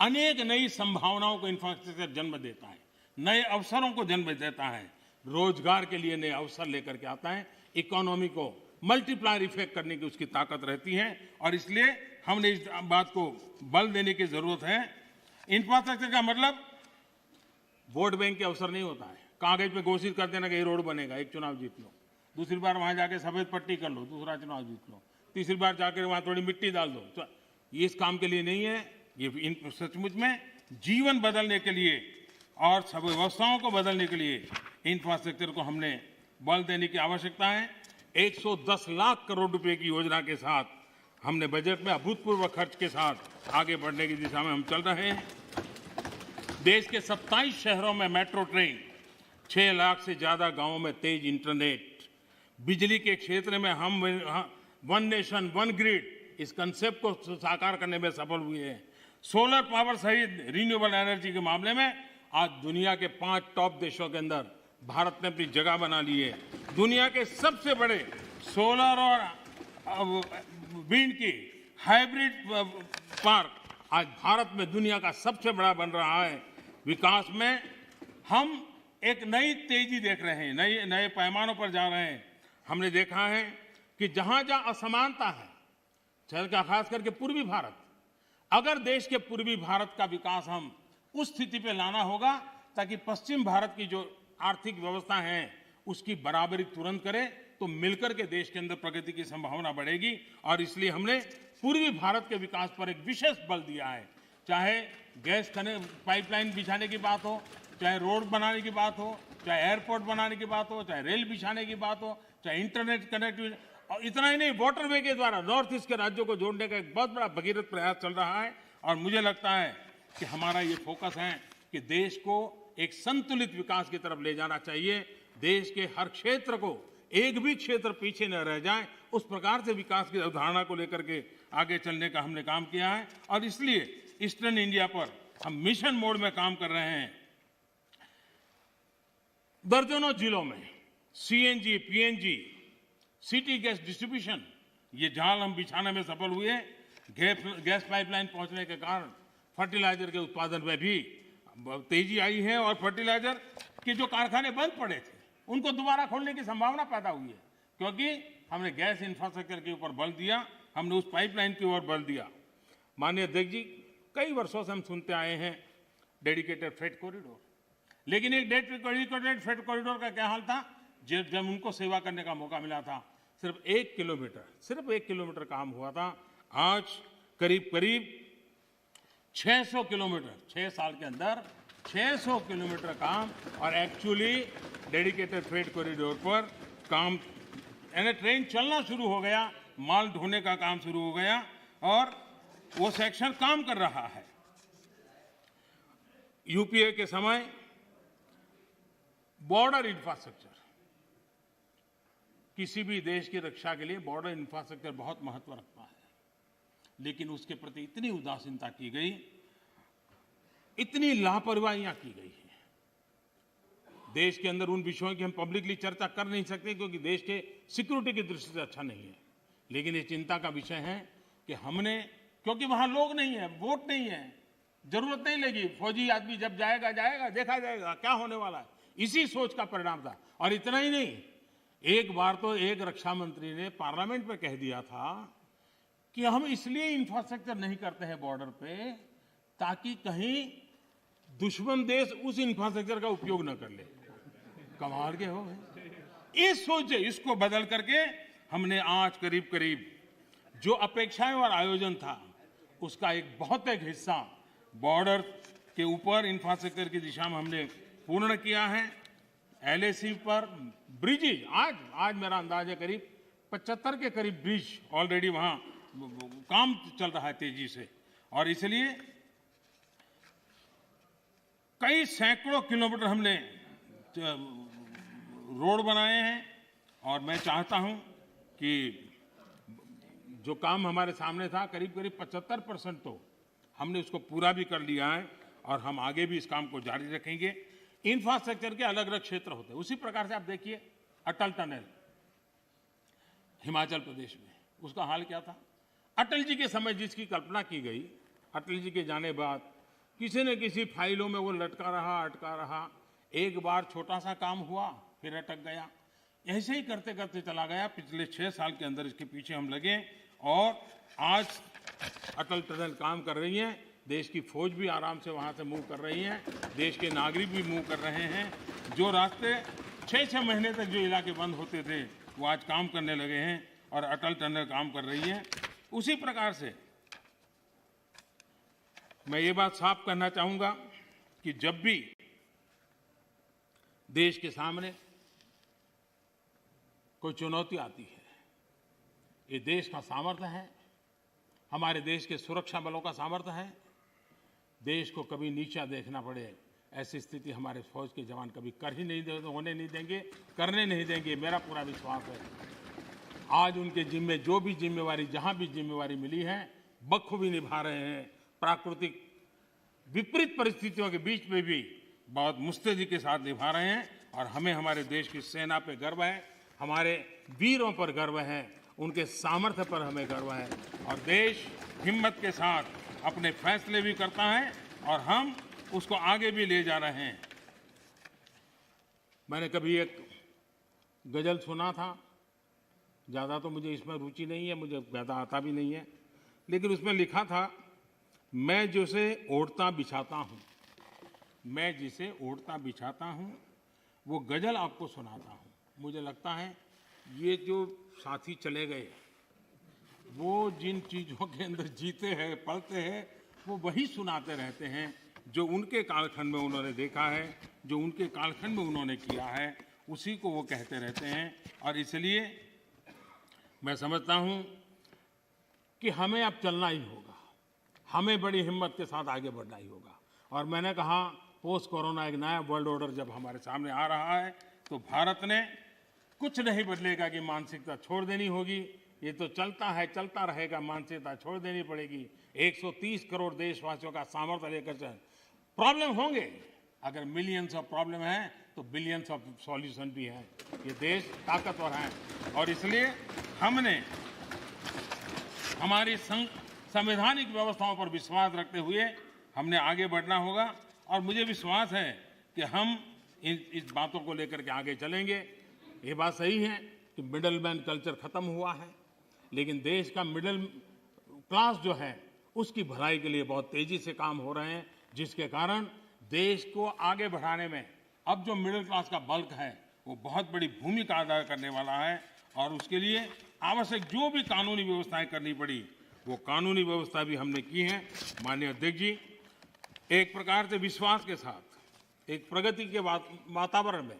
अनेक नई संभावनाओं को इंफ्रास्ट्रक्चर जन्म देता है, नए अवसरों को जन्म देता है, रोजगार के लिए नए अवसर लेकर के आता है, इकोनॉमी को मल्टीप्लायर इफेक्ट करने की उसकी ताकत रहती है और इसलिए हमने इस बात को बल देने की जरूरत है। इंफ्रास्ट्रक्चर का मतलब वोट बैंक के अवसर नहीं होता है, कागज पे घोषित कर देना कि ये रोड बनेगा, एक चुनाव जीत लो, दूसरी बार वहां जाके सफेद पट्टी कर लो, दूसरा चुनाव जीत लो, तीसरी बार जाकर वहां थोड़ी मिट्टी डाल दो। तो ये इस काम के लिए नहीं है, ये सचमुच में जीवन बदलने के लिए और सब व्यवस्थाओं को बदलने के लिए इंफ्रास्ट्रक्चर को हमने बल देने की आवश्यकता है। 110 लाख करोड़ रुपए की योजना के साथ हमने बजट में अभूतपूर्व खर्च के साथ आगे बढ़ने की दिशा में हम चल रहे हैं। देश के 27 शहरों में मेट्रो ट्रेन, 6 लाख से ज्यादा गांवों में तेज इंटरनेट, बिजली के क्षेत्र में हम वन नेशन वन ग्रिड इस कंसेप्ट को साकार करने में सफल हुए हैं। सोलर पावर सहित रिन्यूएबल एनर्जी के मामले में आज दुनिया के 5 टॉप देशों के अंदर भारत ने अपनी जगह बना ली है। दुनिया के सबसे बड़े सोलर और विंड की हाइब्रिड पार्क आज भारत में दुनिया का सबसे बड़ा बन रहा है। विकास में हम एक नई तेजी देख रहे हैं, नए पैमानों पर जा रहे हैं। हमने देखा है कि जहां जहां असमानता है, चाहे खास करके पूर्वी भारत, अगर देश के पूर्वी भारत का विकास हम उस स्थिति पे लाना होगा ताकि पश्चिम भारत की जो आर्थिक व्यवस्था है उसकी बराबरी तुरंत करे, तो मिलकर के देश के अंदर प्रगति की संभावना बढ़ेगी। और इसलिए हमने पूर्वी भारत के विकास पर एक विशेष बल दिया है। चाहे गैस पाइपलाइन बिछाने की बात हो, चाहे रोड बनाने की बात हो, चाहे एयरपोर्ट बनाने की बात हो, चाहे रेल बिछाने की बात हो, चाहे इंटरनेट कनेक्टिविटी, और इतना ही नहीं, वाटरवे के द्वारा नॉर्थ ईस्ट के राज्यों को जोड़ने का एक बहुत बड़ा भगीरथ प्रयास चल रहा है। और मुझे लगता है कि हमारा ये फोकस है कि देश को एक संतुलित विकास की तरफ ले जाना चाहिए। देश के हर क्षेत्र को, एक भी क्षेत्र पीछे न रह जाए, उस प्रकार से विकास की अवधारणा को लेकर के आगे चलने का हमने काम किया है। और इसलिए ईस्टर्न इंडिया पर हम मिशन मोड में काम कर रहे हैं। दर्जनों जिलों में CNG, PNG, city gas distribution, ये जाल हम बिछाने में सफल हुए। गैस पाइपलाइन पहुंचने के कारण फर्टिलाइजर के उत्पादन में भी तेजी आई है और फर्टिलाइजर के जो कारखाने बंद पड़े थे उनको दोबारा खोलने की संभावना पैदा हुई है, क्योंकि हमने गैस इंफ्रास्ट्रक्चर के ऊपर बल दिया, हमने उस पाइपलाइन की ओर बल दिया। माननीय अध्यक्ष जी, कई वर्षों से हम सुनते आए हैं डेडिकेटेड फ्रेट कॉरिडोर, लेकिन एक डेडिकेटेड फ्रेट कॉरिडोर का क्या हाल था? जब उनको सेवा करने का मौका मिला था, सिर्फ 1 किलोमीटर काम हुआ था। आज करीब 600 किलोमीटर, 6 साल के अंदर 600 किलोमीटर काम, और एक्चुअली डेडिकेटेड फ्रेट कॉरिडोर पर काम, यानी ट्रेन चलना शुरू हो गया, माल ढोने का काम शुरू हो गया और वो सेक्शन काम कर रहा है। यूपीए के समय बॉर्डर इंफ्रास्ट्रक्चर, किसी भी देश की रक्षा के लिए बॉर्डर इंफ्रास्ट्रक्चर बहुत महत्व रखता है, लेकिन उसके प्रति इतनी उदासीनता की गई, इतनी लापरवाहियां की गई है। देश के अंदर उन विषयों की हम पब्लिकली चर्चा कर नहीं सकते क्योंकि देश के सिक्योरिटी की दृष्टि से अच्छा नहीं है, लेकिन ये चिंता का विषय है कि हमने, क्योंकि वहां लोग नहीं है, वोट नहीं है, जरूरत नहीं लगी, फौजी आदमी जब जाएगा देखा जाएगा क्या होने वाला है, इसी सोच का परिणाम था। और इतना ही नहीं, एक बार तो एक रक्षा मंत्री ने पार्लियामेंट में कह दिया था कि हम इसलिए इंफ्रास्ट्रक्चर नहीं करते हैं बॉर्डर पे ताकि कहीं दुश्मन देश उस इंफ्रास्ट्रक्चर का उपयोग न कर ले। कमाल के हो गए। इस सोच, इसको बदल करके हमने आज करीब जो अपेक्षाएं और आयोजन था उसका एक बहुत एक हिस्सा बॉर्डर के ऊपर इंफ्रास्ट्रक्चर की दिशा में हमने पूर्ण किया है। एलएसी पर ब्रिजेज, आज मेरा अंदाज है करीब 75 के करीब ब्रिज ऑलरेडी वहां काम चल रहा है तेजी से, और इसलिए कई सैकड़ों किलोमीटर हमने रोड बनाए हैं। और मैं चाहता हूं कि जो काम हमारे सामने था करीब 75% तो हमने उसको पूरा भी कर लिया है और हम आगे भी इस काम को जारी रखेंगे। इंफ्रास्ट्रक्चर के अलग अलग क्षेत्र होते हैं, उसी प्रकार से आप देखिए अटल टनल हिमाचल प्रदेश में, उसका हाल क्या था? अटल जी के समय जिसकी कल्पना की गई, अटल जी के जाने बाद किसी न किसी फाइलों में वो लटका रहा, एक बार छोटा सा काम हुआ फिर अटक गया, ऐसे ही करते करते चला गया। पिछले 6 साल के अंदर इसके पीछे हम लगे और आज अटल टनल काम कर रही है। देश की फौज भी आराम से वहां से मूव कर रही है, देश के नागरिक भी मूव कर रहे हैं। जो रास्ते 6-6 महीने तक जो इलाके बंद होते थे वो आज काम करने लगे हैं और अटल टनल काम कर रही है। उसी प्रकार से मैं ये बात साफ करना चाहूंगा कि जब भी देश के सामने कोई चुनौती आती है, ये देश का सामर्थ्य है, हमारे देश के सुरक्षा बलों का सामर्थ्य है। देश को कभी नीचा देखना पड़े ऐसी स्थिति हमारे फौज के जवान कभी होने नहीं देंगे, करने नहीं देंगे, मेरा पूरा विश्वास है। आज उनके जिम्मे जो भी जिम्मेवारी, जहां भी जिम्मेवारी मिली है, बखूबी निभा रहे हैं। प्राकृतिक विपरीत परिस्थितियों के बीच में भी बहुत मुस्तैदी के साथ निभा रहे हैं और हमें हमारे देश की सेना पे गर्व है, हमारे वीरों पर गर्व है, उनके सामर्थ्य पर हमें गर्व है और देश हिम्मत के साथ अपने फैसले भी करता है और हम उसको आगे भी ले जा रहे हैं। मैंने कभी एक गजल सुना था, ज़्यादा तो मुझे इसमें रुचि नहीं है, मुझे ज़्यादा आता भी नहीं है, लेकिन उसमें लिखा था, मैं जिसे ओढ़ता बिछाता हूँ, मैं जिसे ओढ़ता बिछाता हूँ वो गजल आपको सुनाता हूँ। मुझे लगता है ये जो साथी चले गए वो जिन चीज़ों के अंदर जीते हैं पलते हैं वो वही सुनाते रहते हैं जो उनके कालखंड में उन्होंने देखा है, जो उनके कालखंड में उन्होंने किया है, उसी को वो कहते रहते हैं। और इसलिए मैं समझता हूँ कि हमें अब चलना ही होगा, हमें बड़ी हिम्मत के साथ आगे बढ़ना ही होगा। और मैंने कहा पोस्ट कोरोना एक नया वर्ल्ड ऑर्डर जब हमारे सामने आ रहा है तो भारत ने कुछ नहीं बदलेगा कि मानसिकता छोड़ देनी होगी, ये तो चलता है चलता रहेगा, मानसिकता छोड़ देनी पड़ेगी। 130 करोड़ देशवासियों का सामर्थ्य लेकर चल, प्रॉब्लम होंगे, अगर मिलियंस ऑफ प्रॉब्लम है तो बिलियंस ऑफ सॉल्यूशन भी है। ये देश ताकतवर है और इसलिए हमने हमारी संवैधानिक व्यवस्थाओं पर विश्वास रखते हुए हमने आगे बढ़ना होगा और मुझे विश्वास है कि हम इस बातों को लेकर के आगे चलेंगे। ये बात सही है कि मिडल मैन कल्चर खत्म हुआ है, लेकिन देश का मिडिल क्लास जो है उसकी भलाई के लिए बहुत तेजी से काम हो रहे हैं, जिसके कारण देश को आगे बढ़ाने में अब जो मिडिल क्लास का बल्क है वो बहुत बड़ी भूमिका अदा करने वाला है और उसके लिए आवश्यक जो भी कानूनी व्यवस्थाएं करनी पड़ी वो कानूनी व्यवस्था भी हमने की है। माननीय अध्यक्ष जी, एक प्रकार से विश्वास के साथ एक प्रगति के वातावरण में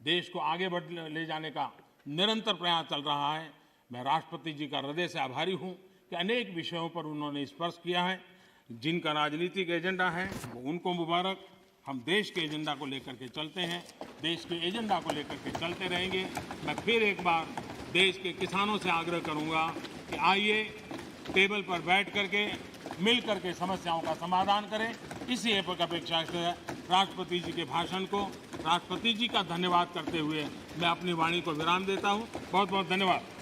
देश को आगे बढ़ ले जाने का निरंतर प्रयास चल रहा है। मैं राष्ट्रपति जी का हृदय से आभारी हूं कि अनेक विषयों पर उन्होंने स्पर्श किया है। जिनका राजनीतिक एजेंडा है वो उनको मुबारक, हम देश के एजेंडा को लेकर के चलते हैं, देश के एजेंडा को लेकर के चलते रहेंगे। मैं फिर एक बार देश के किसानों से आग्रह करूंगा कि आइए टेबल पर बैठ करके मिल करके समस्याओं का समाधान करें। इसी अपेक्षा से राष्ट्रपति जी के भाषण को राष्ट्रपति जी का धन्यवाद करते हुए मैं अपनी वाणी को विराम देता हूं। बहुत बहुत धन्यवाद।